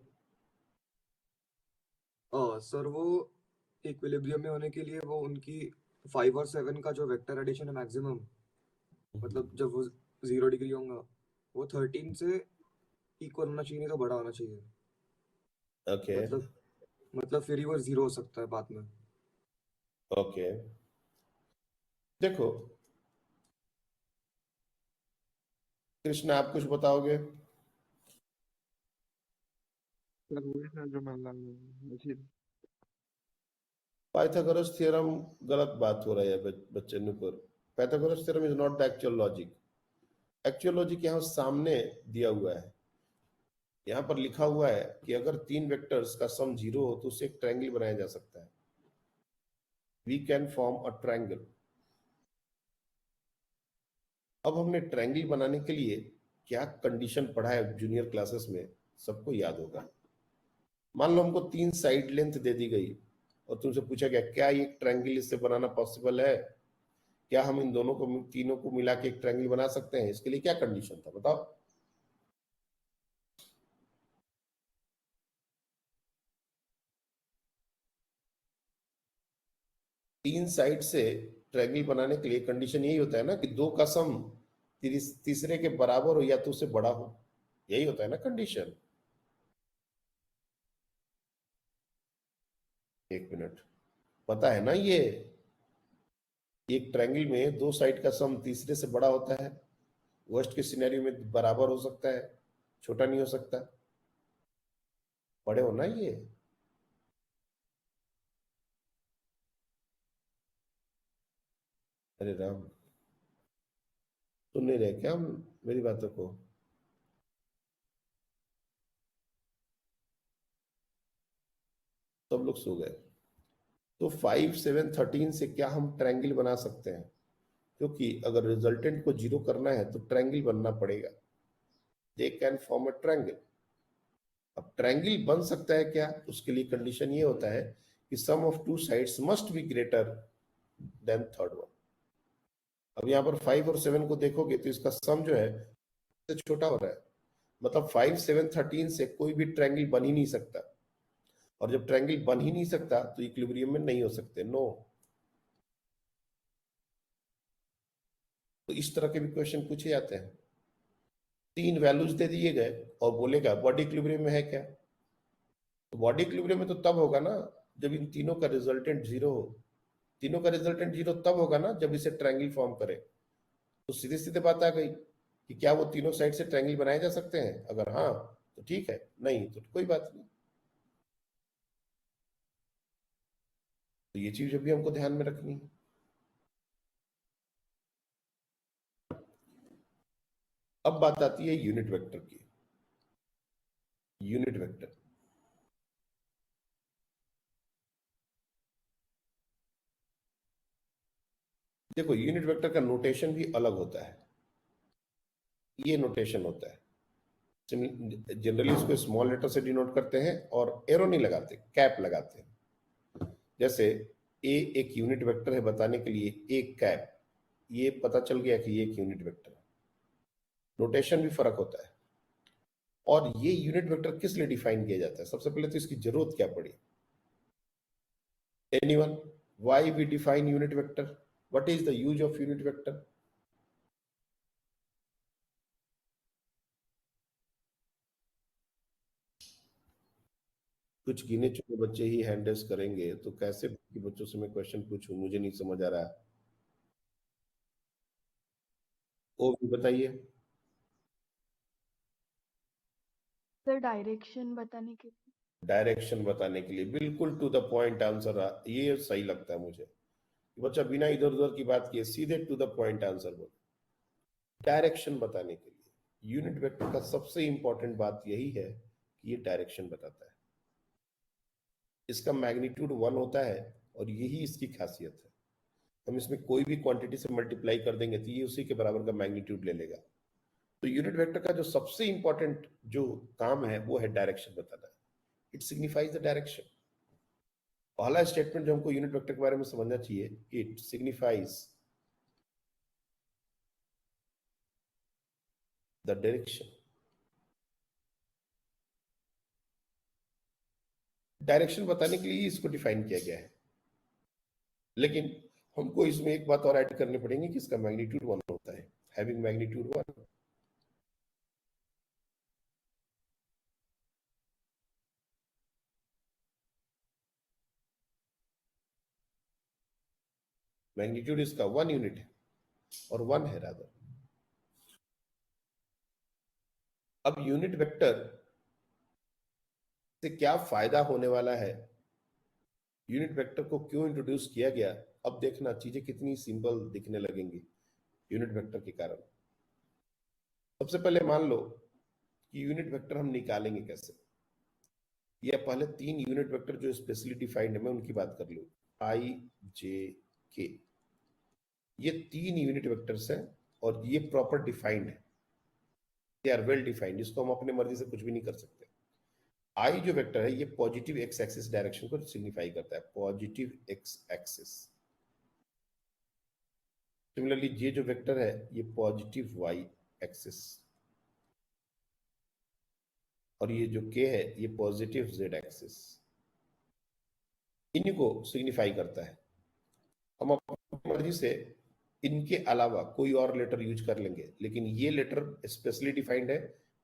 Speaker 3: सर वो इक्विलिब्रियम में होने के लिए वो उनकी 5 और 7 का जो वेक्टर एडिशन है मैक्सिमम, मतलब जब वो 0 डिग्री होगा वो 13 से इक्वल होना चाहिए, नहीं तो बड़ा होना चाहिए।
Speaker 2: ओके
Speaker 3: मतलब फिर ही वो 0 हो सकता है बाद में।
Speaker 2: ओके, देखो कृष्णा आप कुछ बताओगे।
Speaker 7: सर वही ना जो मैं ला मुझे
Speaker 2: पाइथागोरस थ्योरम गलत बात हो रहा है बच्चे ने पर। Pythagoras theorem is not the actual logic. Actual logic यहाँ सामने दिया हुआ है। यहाँ पर लिखा हुआ है कि अगर तीन वेक्टर्स का सम 0 हो तो उसे एक ट्रायंगल बनाया जा सकता है। We can form a triangle. अब हमने ट्रायंगल बनाने के लिए क्या कंडीशन पढ़ा है जूनियर क्लासेस में, सबको याद होगा। मान लो हमको तीन साइड लेंथ दे दी गई और तुमसे पूछा गया क्या ये ट्रायंगल इससे बनाना पॉसिबल है, क्या हम इन दोनों को तीनों को मिला के एक ट्रायंगल बना सकते हैं। इसके लिए क्या कंडीशन था बताओ। तीन साइड से ट्रायंगल बनाने के लिए कंडीशन यही होता है ना कि दो का सम तीसरे के बराबर हो या तो उससे बड़ा हो। यही होता है ना कंडीशन। एक मिनट, पता है ना ये एक ट्रायंगल में दो साइड का सम तीसरे से बड़ा होता है। वर्स्ट के सिनेरियो में बराबर हो सकता है, छोटा नहीं हो सकता। पढ़े हो ना ये। अरे राम, सुन नहीं रहे क्या हम मेरी बातों को। सब लोग सो गए। तो 5 7 13 से क्या हम ट्रायंगल बना सकते हैं, क्योंकि अगर रिजल्टेंट को 0 करना है तो ट्रायंगल बनना पड़ेगा। They can form a triangle. अब ट्रायंगल बन सकता है क्या, उसके लिए कंडीशन ये होता है कि sum of two sides must be greater than third one. अब यहाँ पर 5 और 7 को देखोगे तो इसका सम जो है से छोटा हो रहा है। मतलब 5 7 13 से कोई भी ट्रायंगल बन ही नहीं सकता। और जब ट्रायंगल बन ही नहीं सकता तो इक्विलिब्रियम में नहीं हो सकते। नो। तो इस तरह के भी क्वेश्चन पूछे जाते हैं। तीन वैल्यूज दे दिए गए और बोलेगा बॉडी इक्विलिब्रियम में है क्या। तो बॉडी इक्विलिब्रियम में तो तब होगा ना जब इन तीनों का रिजल्टेंट 0 हो। तीनों का रिजल्टेंट 0 तब होगा ना जब इसे ट्रायंगल फॉर्म करे। तो सीधे सीधे बात आ गई कि क्या वो तीनों साइड से ट्रायंगल बनाए जा सकते हैं। अगर हाँ तो ठीक है, नहीं तो कोई बात नहीं। तो ये चीज भी हमको ध्यान में रखनी है। अब बात आती है यूनिट वेक्टर की। यूनिट वेक्टर, देखो यूनिट वेक्टर का नोटेशन भी अलग होता है। ये नोटेशन होता है, जनरली इसको स्मॉल लेटर से डिनोट करते हैं और एरो नहीं लगाते, कैप लगाते हैं। जैसे ए एक यूनिट वेक्टर है बताने के लिए एक कैप, ये पता चल गया कि ये एक यूनिट वेक्टर है। नोटेशन भी फर्क होता है। और ये यूनिट वेक्टर किस लिए डिफाइन किया जाता है, सबसे पहले तो इसकी जरूरत क्या पड़ी। Anyone, why we define unit vector, what is the use of unit vector. कुछ गिने चुने बच्चे ही हैंड रेस करेंगे तो कैसे बाकी बच्चों से मैं क्वेश्चन पूछूं, मुझे नहीं समझ आ रहा है। ओ भी बताइए।
Speaker 6: सर डायरेक्शन बताने के लिए।
Speaker 2: डायरेक्शन बताने के लिए, बिल्कुल टू द पॉइंट आंसर। ये सही लगता है मुझे कि बच्चा बिना इधर उधर की बात किए सीधे टू द पॉइंट आंसर बोले। डायरेक्शन बताने के लिए यूनिट वेक्टर का सबसे इंपॉर्टेंट बात यही है कि ये डायरेक्शन बताता है। इसका मैग्नीट्यूड 1 होता है और यही इसकी खासियत है। हम इसमें कोई भी क्वांटिटी से मल्टीप्लाई कर देंगे तो ये उसी के बराबर का मैग्नीट्यूड ले लेगा। तो यूनिट वेक्टर का जो सबसे इंपॉर्टेंट जो काम है वो है डायरेक्शन बताना है। It signifies the direction. पहला स्टेटमेंट जो हमको यूनिट वेक्टर के बारे में समझना चाहिए, it signifies the direction. Direction बताने के लिए इसको डिफाइन किया गया है, लेकिन हमको इसमें एक बात और ऐड करनी पड़ेगी कि इसका मैग्नीट्यूड 1 होता है। Having magnitude 1। मैग्नीट्यूड इसका 1 यूनिट है और 1 है रादर। अब यूनिट वेक्टर से क्या फायदा होने वाला है, यूनिट वेक्टर को क्यों इंट्रोड्यूस किया गया, अब देखना चीजें कितनी सिंपल दिखने लगेंगी यूनिट वेक्टर के कारण। सबसे पहले मान लो कि यूनिट वेक्टर हम निकालेंगे कैसे, या पहले 3 यूनिट वेक्टर जो स्पेशली डिफाइंड है मैं उनकी बात कर लूं। आई जे के, ये 3 यूनिट वेक्टर्स हैं और ये प्रॉपर डिफाइंड है, दे आर वेल डिफाइंड, इसको हम अपने मर्जी से कुछ भी नहीं कर सकते। आई जो वेक्टर है ये पॉजिटिव एक्स एक्सिस डायरेक्शन को सिग्निफाई करता है, पॉजिटिव एक्स एक्सिस। सिमिलरली जे जो वेक्टर है ये पॉजिटिव वाई एक्सिस, और ये जो के है ये पॉजिटिव जेड एक्सिस, इन्हीं को सिग्निफाई करता है। हम अपनी मर्जी से इनके अलावा कोई और लेटर यूज कर लेंगे, लेकिन ये लेटर स्पेशली डिफाइंड है,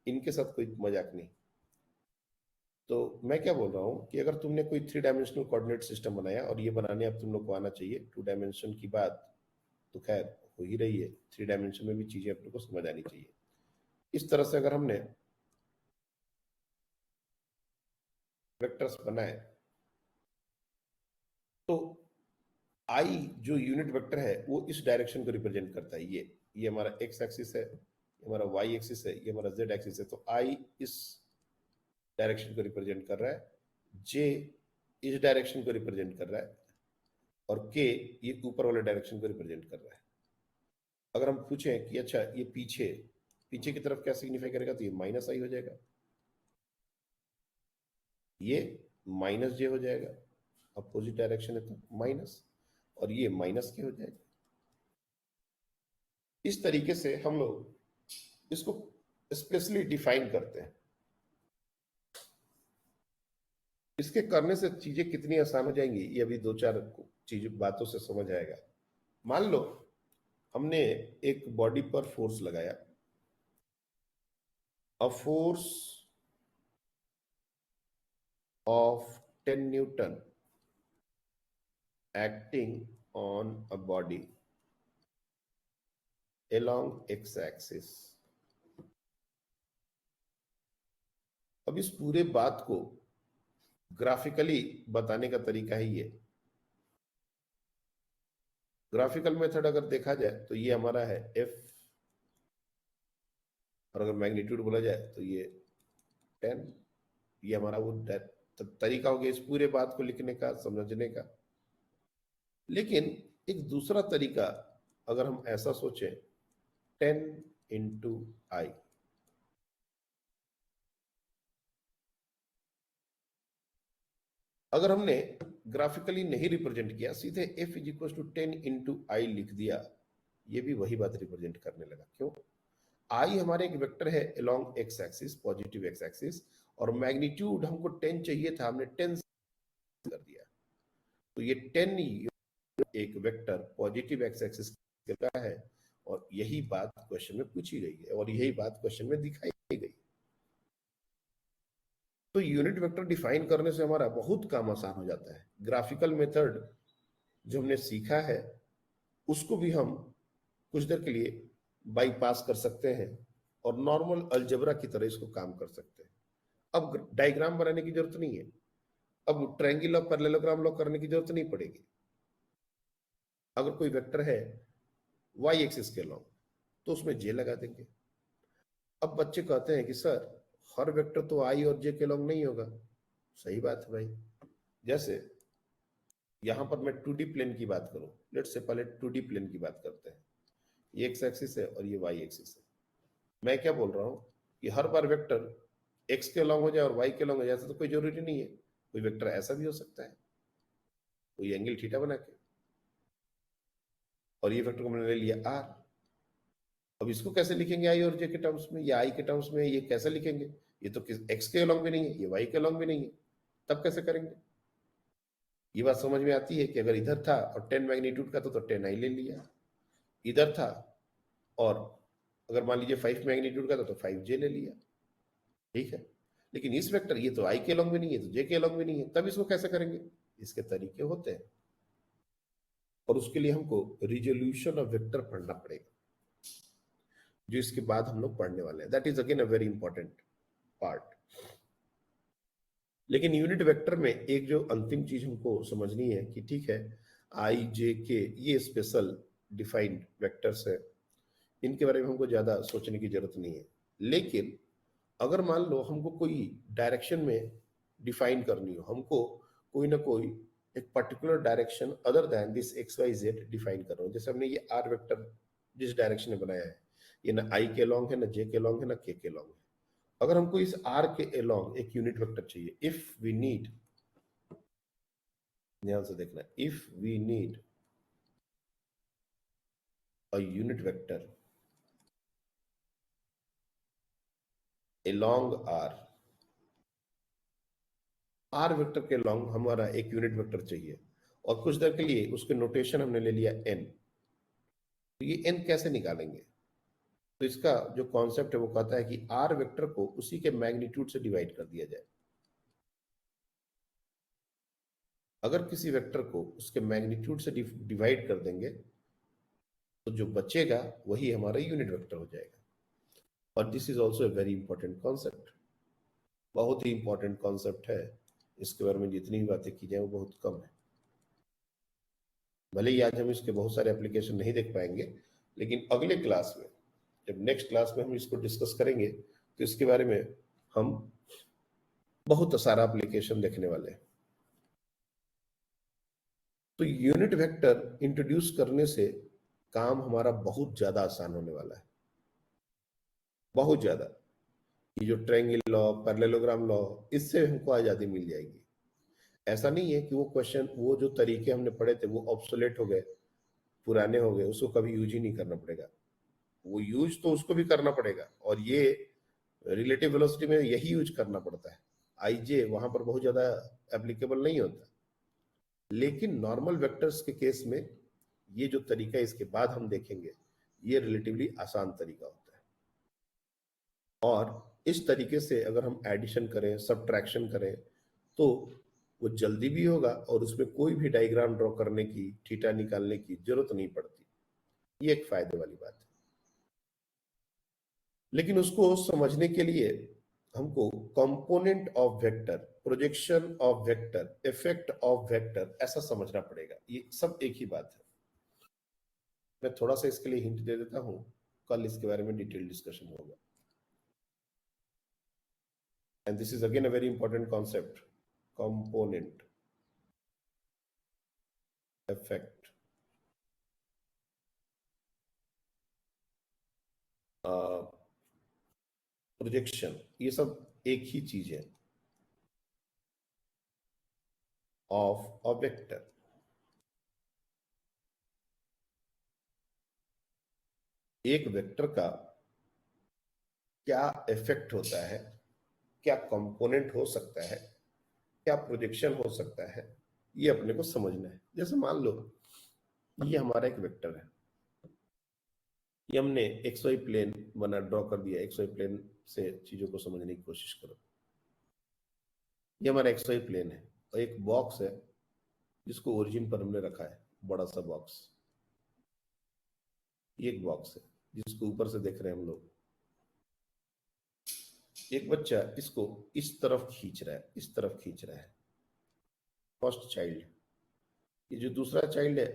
Speaker 2: इनके साथ कोई मजाक नहीं। तो मैं क्या बोल रहा हूं कि अगर तुमने कोई 3 डायमेंशनल कोऑर्डिनेट सिस्टम बनाया, और ये बनाने अब तुम लोग को आना चाहिए, 2 डायमेंशन की बात तो खैर हो ही रही है, 3 डायमेंशन में भी चीजें अपने को समझ आनी चाहिए। इस तरह से अगर हमने वेक्टर्स बनाए तो आई जो यूनिट वेक्टर है वो इस डायरेक्शन को रिप्रेजेंट करता है। ये हमारा एक्स एक्सिस है, ये हमारा वाई एक्सिस है, ये हमारा जेड एक्सिस है। तो आई इस डायरेक्शन को रिप्रेजेंट कर रहा है, जे इस डायरेक्शन को रिप्रेजेंट कर रहा है, और के ये ऊपर वाले डायरेक्शन को रिप्रेजेंट कर रहा है। अगर हम पूछें कि अच्छा ये पीछे पीछे की तरफ क्या सिग्निफाई करेगा, तो ये माइनस आई हो जाएगा, ये माइनस जे हो जाएगा, अपोजिट डायरेक्शन है तो माइनस, और ये माइनस के हो जाएगा। इस तरीके से हम लोग इसको स्पेशली डिफाइन करते हैं। इसके करने से चीजें कितनी आसान हो जाएंगी ये अभी 2-4 चीज बातों से समझ आएगा। मान लो हमने एक बॉडी पर फोर्स लगाया, a force of 10 Newton acting on a body along x-axis। अब इस पूरे बात को ग्राफिकली बताने का तरीका है ये। ग्राफिकल मेथड अगर देखा जाए तो ये हमारा है f, और अगर मैग्नीट्यूड बोला जाए तो ये 10। ये हमारा वो तरीका हो गया इस पूरे बात को लिखने का, समझने का। लेकिन एक दूसरा तरीका अगर हम ऐसा सोचें, 10 इंटू आई, अगर हमने ग्राफिकली नहीं रिप्रेजेंट किया, सीधे f is equal to 10 into i लिख दिया, ये भी वही बात रिप्रेजेंट करने लगा। क्यों? आई हमारे एक वेक्टर है along x axis, positive x axis, और मैग्नीट्यूड हमको 10 चाहिए था, हमने 10 कर दिया। तो ये 10 एक वेक्टर पॉजिटिव एक्स एक्सिस का है, और यही बात क्वेश्चन में पूछी गई है, और यही बात क्वेश्चन में दिखाई गई। तो यूनिट वेक्टर डिफाइन करने से हमारा बहुत काम आसान हो जाता है। ग्राफिकल मेथड जो हमने सीखा है उसको भी हम कुछ देर के लिए बाईपास कर सकते हैं, और नॉर्मल अलजेब्रा की तरह इसको काम कर सकते हैं। अब डायग्राम बनाने की जरूरत नहीं है, अब ट्रायंगल और पैरेललोग्राम लॉ करने की जरूरत नहीं पड़ेगी। अगर कोई वेक्टर है वाई एक्सिस के लॉन्ग तो उसमें जे लगा देंगे। अब बच्चे कहते हैं कि सर हर वेक्टर तो आई और जे के लॉन्ग नहीं होगा। सही बात है भाई। जैसे यहां पर मैं 2D प्लेन की बात करूं, लेट्स से पहले 2D प्लेन की बात करते हैं। ये एक्स एक्सिस है और ये वाई एक्सिस है। मैं क्या बोल रहा हूं कि हर बार वेक्टर एक्स के लॉन्ग हो जाए और वाई के लॉन्ग हो जाए, ऐसा तो कोई जरूरी नहीं है। कोई वेक्टर ऐसा भी हो सकता है, कोई एंगल थीटा बना के, और ये वेक्टर को मैंने ले लिया आर। अब इसको कैसे लिखेंगे आई और जे के टर्म्स में, या आई के टर्म्स में? ये कैसे लिखेंगे? ये तो एक्स के लॉन्ग भी नहीं है, ये वाई के लॉन्ग भी नहीं है, तब कैसे करेंगे? ये बात समझ में आती है कि अगर इधर था और 10 मैग्नीट्यूड का तो 10 आई ले लिया, इधर था और अगर मान लीजिए 5 मैग्नीट्यूड का था तो 5 जे ले लिया, ठीक है। लेकिन इस वेक्टर ये तो आई के लॉन्ग भी नहीं है, तो जे के लॉन्ग भी नहीं है, तब इसको कैसे करेंगे? इसके तरीके होते हैं, और उसके लिए हमको रिजोल्यूशन ऑफ वेक्टर पढ़ना पड़ेगा, जो इसके बाद हम लोग पढ़ने वाले हैं। That is again a very important part. लेकिन यूनिट वेक्टर में एक जो अंतिम चीज हमको समझनी है कि ठीक है, आई जे के ये स्पेशल डिफाइंड वेक्टर्स है, इनके बारे में हमको ज्यादा सोचने की जरूरत नहीं है। लेकिन अगर मान लो हमको कोई डायरेक्शन में डिफाइन करनी हो, हमको कोई ना कोई एक particular direction other than this X Y Z define करना हो, जैसे हमने ये आर वेक्टर जिस डायरेक्शन में बनाया है, ये ना आई के लॉन्ग है, ना जे के लॉन्ग है, ना के लॉन्ग है। अगर हमको इस आर के अलोंग एक यूनिट वेक्टर चाहिए, इफ वी नीड, ध्यान से देखना, if we need a unit vector along R vector के लॉन्ग हमारा एक यूनिट वेक्टर चाहिए, और कुछ देर के लिए उसके नोटेशन हमने ले लिया एन। तो ये एन कैसे निकालेंगे? तो इसका जो कॉन्सेप्ट है वो कहता है कि आर वेक्टर को उसी के मैग्नीट्यूड से डिवाइड कर दिया जाए। अगर किसी वेक्टर को उसके मैग्नीट्यूड से डिवाइड कर देंगे तो जो बचेगा वही हमारा यूनिट वेक्टर हो जाएगा। और this is also a very important concept, बहुत ही इंपॉर्टेंट कॉन्सेप्ट है। इसके बारे में जितनी भी बातें की जाए वो बहुत कम है। भले ही आज हम इसके बहुत सारे एप्लीकेशन नहीं देख पाएंगे, लेकिन अगले क्लास में, जब नेक्स्ट क्लास में हम इसको डिस्कस करेंगे तो इसके बारे में हम बहुत सारा एप्लीकेशन देखने वाले हैं। तो यूनिट वेक्टर इंट्रोड्यूस करने से काम हमारा बहुत ज्यादा आसान होने वाला है, बहुत ज्यादा। ये जो ट्रायंगल लॉ, पैरेललोग्राम लॉ, इससे हमको आजादी मिल जाएगी। ऐसा नहीं है कि वो क्वेश्चन, वो जो तरीके हमने पढ़े थे वो ऑब्सोलेट हो गए, पुराने हो गए, उसको कभी यूज ही नहीं करना पड़ेगा। वो यूज तो उसको भी करना पड़ेगा, और ये रिलेटिव वेलोसिटी में यही यूज करना पड़ता है। आईजे वहां पर बहुत ज्यादा एप्लीकेबल नहीं होता, लेकिन नॉर्मल वेक्टर्स के केस में ये जो तरीका इसके बाद हम देखेंगे, ये रिलेटिवली आसान तरीका होता है। और इस तरीके से अगर हम एडिशन करें, सब्ट्रैक्शन करें, तो वो जल्दी भी होगा और उसमें कोई भी डायग्राम ड्रॉ करने की, थीटा निकालने की जरूरत नहीं पड़ती। ये एक फायदे वाली बात है। लेकिन उसको समझने के लिए हमको component of vector, projection of vector, effect of vector, ऐसा समझना पड़ेगा। ये सब एक ही बात है। मैं थोड़ा सा इसके लिए हिंट दे देता हूं, कल इसके बारे में डिटेल डिस्कशन होगा। And this is again a very important concept, component, effect, projection, ये सब एक ही चीज है ऑफ अ वेक्टर। एक वेक्टर का क्या इफेक्ट होता है, क्या कंपोनेंट हो सकता है, क्या प्रोजेक्शन हो सकता है, ये अपने को समझना है। जैसे मान लो ये हमारा एक वेक्टर है, ये हमने एक्स वाई प्लेन बना ड्रॉ कर दिया। एक्स वाई प्लेन से चीजों को समझने की कोशिश करो। ये हमारा एक्स वाई प्लेन है, और एक बॉक्स है जिसको ओरिजिन पर हमने रखा है, बड़ा सा बॉक्स। ये एक बॉक्स है जिसको ऊपर से देख रहे हैं हम लोग। एक बच्चा इसको इस तरफ खींच रहा है, इस तरफ खींच रहा है, फर्स्ट चाइल्ड। ये जो दूसरा चाइल्ड है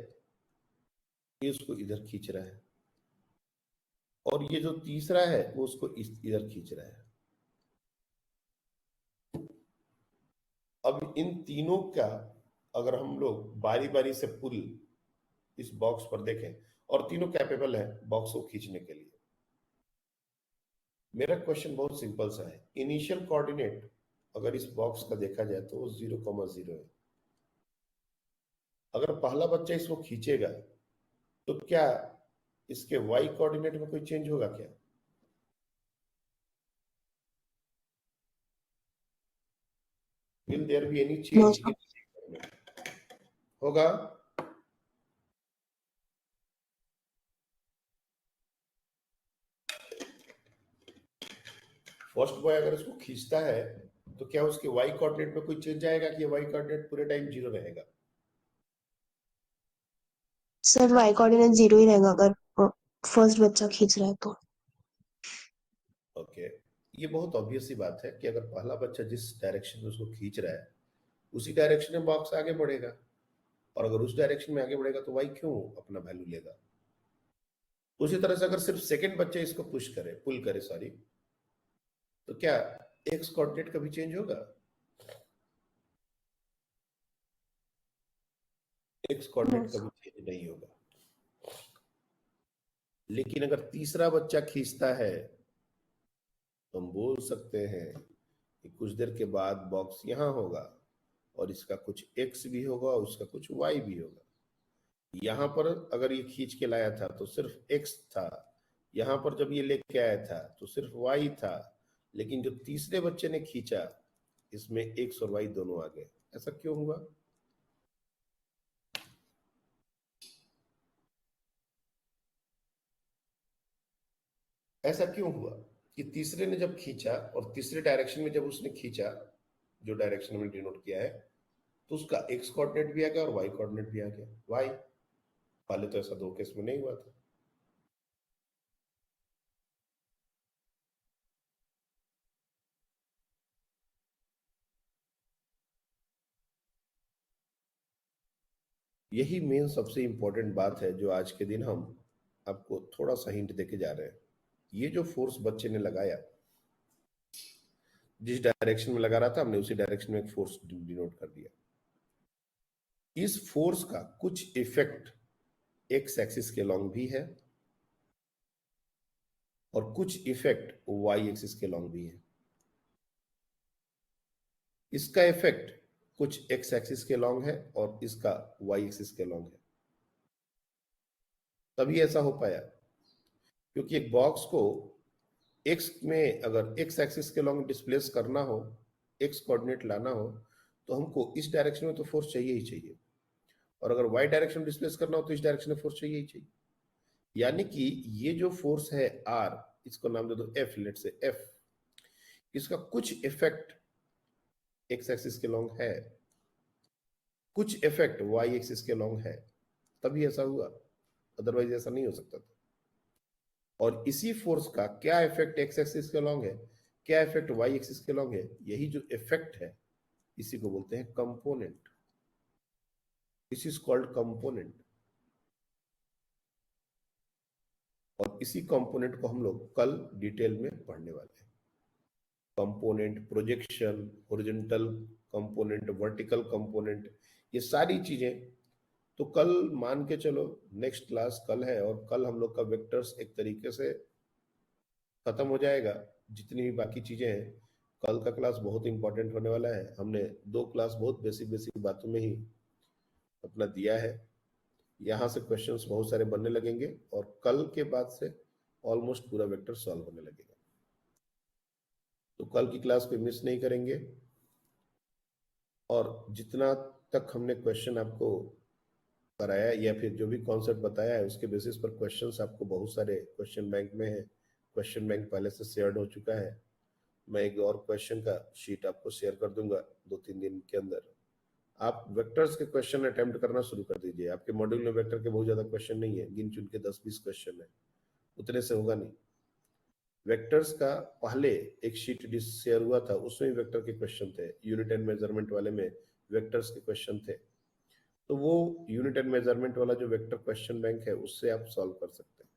Speaker 2: ये उसको इधर खींच रहा है, और ये जो तीसरा है वो उसको इधर खींच रहा है। अब इन तीनों का अगर हम लोग बारी बारी से पुल इस बॉक्स पर देखें, और तीनों कैपेबल है बॉक्स को खींचने के लिए। मेरा क्वेश्चन बहुत सिंपल सा है। इनिशियल कोऑर्डिनेट अगर इस बॉक्स का देखा जाए तो वो 0,0 है। अगर पहला बच्चा इसको खींचेगा तो क्या इसके y कोऑर्डिनेट में कोई चेंज होगा क्या? Will there be any
Speaker 4: No,
Speaker 2: change in होगा? फर्स्ट बॉय अगर इसको खींचता है तो क्या उसके y कोऑर्डिनेट में कोई चेंज आएगा कि y कोऑर्डिनेट पूरे टाइम 0 रहेगा?
Speaker 4: सर y कोऑर्डिनेट 0 ही रहेगा अगर फर्स्ट बच्चा खींच रहा है तो।
Speaker 2: ओके, ये बहुत ऑब्वियस सी बात है कि अगर पहला बच्चा जिस डायरेक्शन में उसको खींच रहा है उसी डायरेक्शन में बॉक्स आगे बढ़ेगा, और अगर उस डायरेक्शन में आगे बढ़ेगा तो वाई क्यों अपना वैल्यू लेगा। उसी तरह से अगर सिर्फ सेकंड बच्चा इसको पुश करे, पुल करे सॉरी, तो क्या एक्स कोऑर्डिनेट कभी चेंज होगा? X coordinate
Speaker 4: Yes.
Speaker 2: कभी चेंज नहीं होगा। लेकिन अगर तीसरा बच्चा खींचता है तो हम बोल सकते हैं कि कुछ देर के बाद बॉक्स यहां होगा और इसका कुछ एक्स भी होगा और उसका कुछ वाई भी होगा। यहां पर अगर ये खींच के लाया था तो सिर्फ एक्स था, यहां पर जब ये लेके आया था तो सिर्फ वाई था, लेकिन जो तीसरे बच्चे ने खींचा इसमें एक्स और वाई दोनों आ गए। ऐसा क्यों हुआ? ऐसा क्यों हुआ कि तीसरे ने जब खींचा और तीसरे डायरेक्शन में जब उसने खींचा, जो डायरेक्शन में डिनोट किया है, तो उसका एक्स कोऑर्डिनेट भी आ गया और वाई कोऑर्डिनेट भी आ गया। वाई पहले तो ऐसा दो केस में नहीं हुआ था। यही मेन सबसे इंपॉर्टेंट बात है जो आज के दिन हम आपको थोड़ा सा हिंट देके जा रहे हैं। ये जो फोर्स बच्चे ने लगाया, जिस डायरेक्शन में लगा रहा था हमने उसी डायरेक्शन में एक फोर्स डिनोट कर दिया। इस फोर्स का कुछ इफेक्ट एक्स एक्सिस के लॉन्ग भी है और कुछ इफेक्ट वाई एक्सिस के लॉन्ग भी है। इसका इफेक्ट कुछ एक्स एक्सिस के लॉन्ग है और इसका वाई एक्सिस के लॉन्ग है। तभी ऐसा हो पाया क्योंकि एक बॉक्स को एक्स में अगर एक्स एक्सिस के लॉन्ग डिस्प्लेस करना हो, एक्स कोऑर्डिनेट लाना हो, तो हमको इस डायरेक्शन में तो फोर्स चाहिए ही चाहिए, और अगर वाई डायरेक्शन में डिस्प्लेस करना हो तो इस डायरेक्शन में फोर्स चाहिए ही चाहिए। यानी कि ये जो फोर्स है आर, इसको नाम दे दो एफ, लेट से एफ, इसका कुछ इफेक्ट एक्स एक्सिस के लॉन्ग है, कुछ इफेक्ट वाई एक्सिस के लॉन्ग है, तभी ऐसा हुआ, अदरवाइज ऐसा नहीं हो सकता था। और इसी फोर्स का क्या इफेक्ट एक्स एक्सिस के लॉन्ग है, क्या इफेक्ट वाई एक्सिस के लॉन्ग है, यही जो इफेक्ट है इसी को बोलते हैं component. This is called component. और इसी कंपोनेंट को हम लोग कल डिटेल में पढ़ने वाले हैं। Component, projection, horizontal component, vertical component, ये सारी चीजें तो कल मान के चलो नेक्स्ट क्लास कल है, और कल हम लोग का वेक्टर्स एक तरीके से खत्म हो जाएगा। जितनी भी बाकी चीजें हैं, कल का क्लास बहुत इंपॉर्टेंट होने वाला है। हमने 2 क्लास बहुत बेसिक बेसिक बातों में ही अपना दिया है। यहाँ से क्वेश्चंस बहुत सारे बनने लगेंगे और कल के बाद से ऑलमोस्ट पूरा वेक्टर सॉल्व होने लगेगा। तो कल की क्लास को मिस नहीं करेंगे, और जितना तक हमने क्वेश्चन आपको कराया या फिर जो भी कॉन्सेप्ट बताया है उसके बेसिस पर क्वेश्चंस आपको बहुत सारे क्वेश्चन बैंक में है। क्वेश्चन बैंक पहले से शेयर्ड हो चुका है। मैं एक और क्वेश्चन का शीट आपको शेयर कर दूंगा 2-3 दिन के अंदर। आप वेक्टर्स के क्वेश्चन अटेम्प्ट करना शुरू कर दीजिए। आपके मॉड्यूल में वेक्टर के बहुत ज्यादा क्वेश्चन नहीं है, गिन चुन के 10-20 क्वेश्चन है, उतने से होगा नहीं। वेक्टर्स का पहले एक शीट शेयर हुआ था, उसमें वेक्टर के क्वेश्चन थे। यूनिट एंड मेजरमेंट वाले में वेक्टर्स के क्वेश्चन थे, तो वो यूनिट एंड मेजरमेंट वाला जो वेक्टर क्वेश्चन बैंक है उससे आप सॉल्व कर सकते हैं।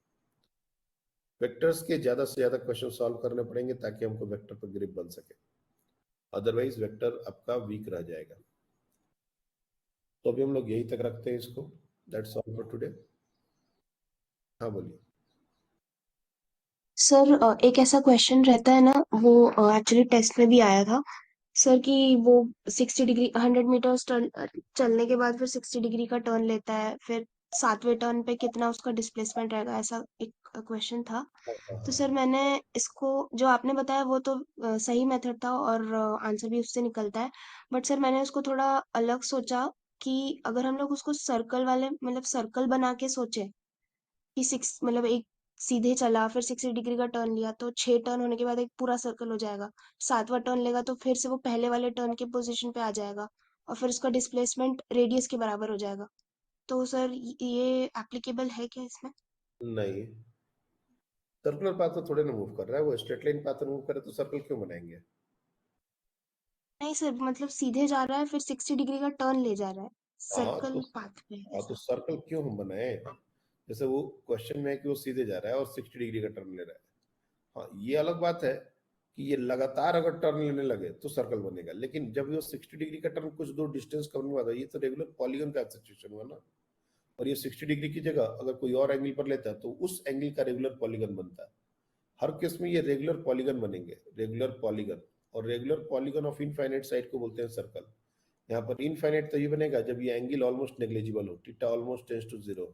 Speaker 2: वेक्टर्स के ज्यादा से ज्यादा क्वेश्चन सॉल्व करने पड़ेंगे ताकि हमको वेक्टर पर ग्रिप बन सके, अदरवाइज वेक्टर आपका वीक रह जाएगा। तो अभी हम लोग यही तक रखते हैं इसको। That's all for today. हाँ बोलिए।
Speaker 4: सर एक ऐसा क्वेश्चन रहता है ना, वो एक्चुअली टेस्ट में भी आया था सर, कि वो 60 डिग्री 100 मीटर टर्न चलने के बाद फिर 60 डिग्री का टर्न लेता है, फिर 7वें टर्न पे कितना उसका डिस्प्लेसमेंट रहेगा, ऐसा एक क्वेश्चन था। तो सर मैंने इसको, जो आपने बताया वो तो सही मेथड था और आंसर भी उससे निकलता है, बट सर मैंने उसको थोड़ा अलग सोचा कि अगर हम लोग उसको सर्कल वाले, मतलब सर्कल बना के सोचे कि सिक्स, मतलब एक सीधे चला फिर 60 डिग्री का टर्न लिया तो 6 टर्न होने के बाद एक पूरा सर्कल हो जाएगा। 7वां टर्न लेगा तो फिर से वो पहले वाले टर्न के पोजीशन पे आ जाएगा और फिर उसका डिस्प्लेसमेंट रेडियस के बराबर हो जाएगा। तो सर ये एप्लीकेबल है क्या इसमें?
Speaker 2: नहीं, सर्कुलर पाथ तो थोड़े ना मूव कर रहा है, वो स्ट्रेट लाइन पाथ मूव करे तो सर्कल क्यों बनाएंगे?
Speaker 4: नहीं सर, मतलब सीधे जा रहा है फिर 60 डिग्री का टर्न ले जा रहा है,
Speaker 2: हाँ
Speaker 4: सर्कल
Speaker 2: तो
Speaker 4: पाथ पे है
Speaker 2: हाँ तो
Speaker 4: ऐसा।
Speaker 2: सर्कल क्यों हम बनाए? जैसे वो क्वेश्चन में है कि वो सीधे जा रहा है और 60 डिग्री का टर्न ले रहा है। हाँ, ये अलग बात है कि ये लगातार अगर टर्न लेने लगे तो सर्कल बनेगा, लेकिन जब ये 60 डिग्री का टर्न कुछ दूर डिस्टेंस कम हुआ था, ये तो रेगुलर पॉलीगन का सिचुएशन हुआ ना। और ये 60 डिग्री की जगह अगर कोई और एंगल पर लेता है तो उस एंगल का रेगुलर पॉलीगन बनता है। हर केस में ये रेगुलर पॉलीगन बनेंगे, रेगुलर पॉलीगन। और regular polygon of infinite side को बोलते हैं सर्कल। यहाँ पर इनफाइनाइट तभी बनेगा जब ये एंगल ऑलमोस्ट नेग्लिजिबल हो, theta almost tends to zero,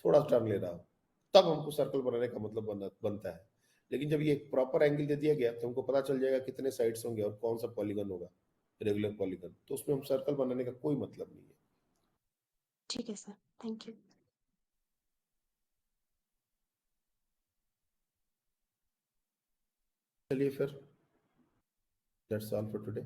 Speaker 2: थोड़ा टर्न ले रहा हो, तब हमको सर्कल बनाने का मतलब बनता है। लेकिन जब ये एक प्रॉपर एंगल दे दिया गया तो हमको पता चल जाएगा कितने साइड्स होंगे और कौन सा पॉलीगन होगा, रेगुलर पॉलीगन, तो उसमें हम सर्कल बनाने का कोई मतलब नहीं है।
Speaker 4: ठीक है सर, थैंक यू।
Speaker 2: चलिए फिर, दैट्स ऑल फॉर टुडे।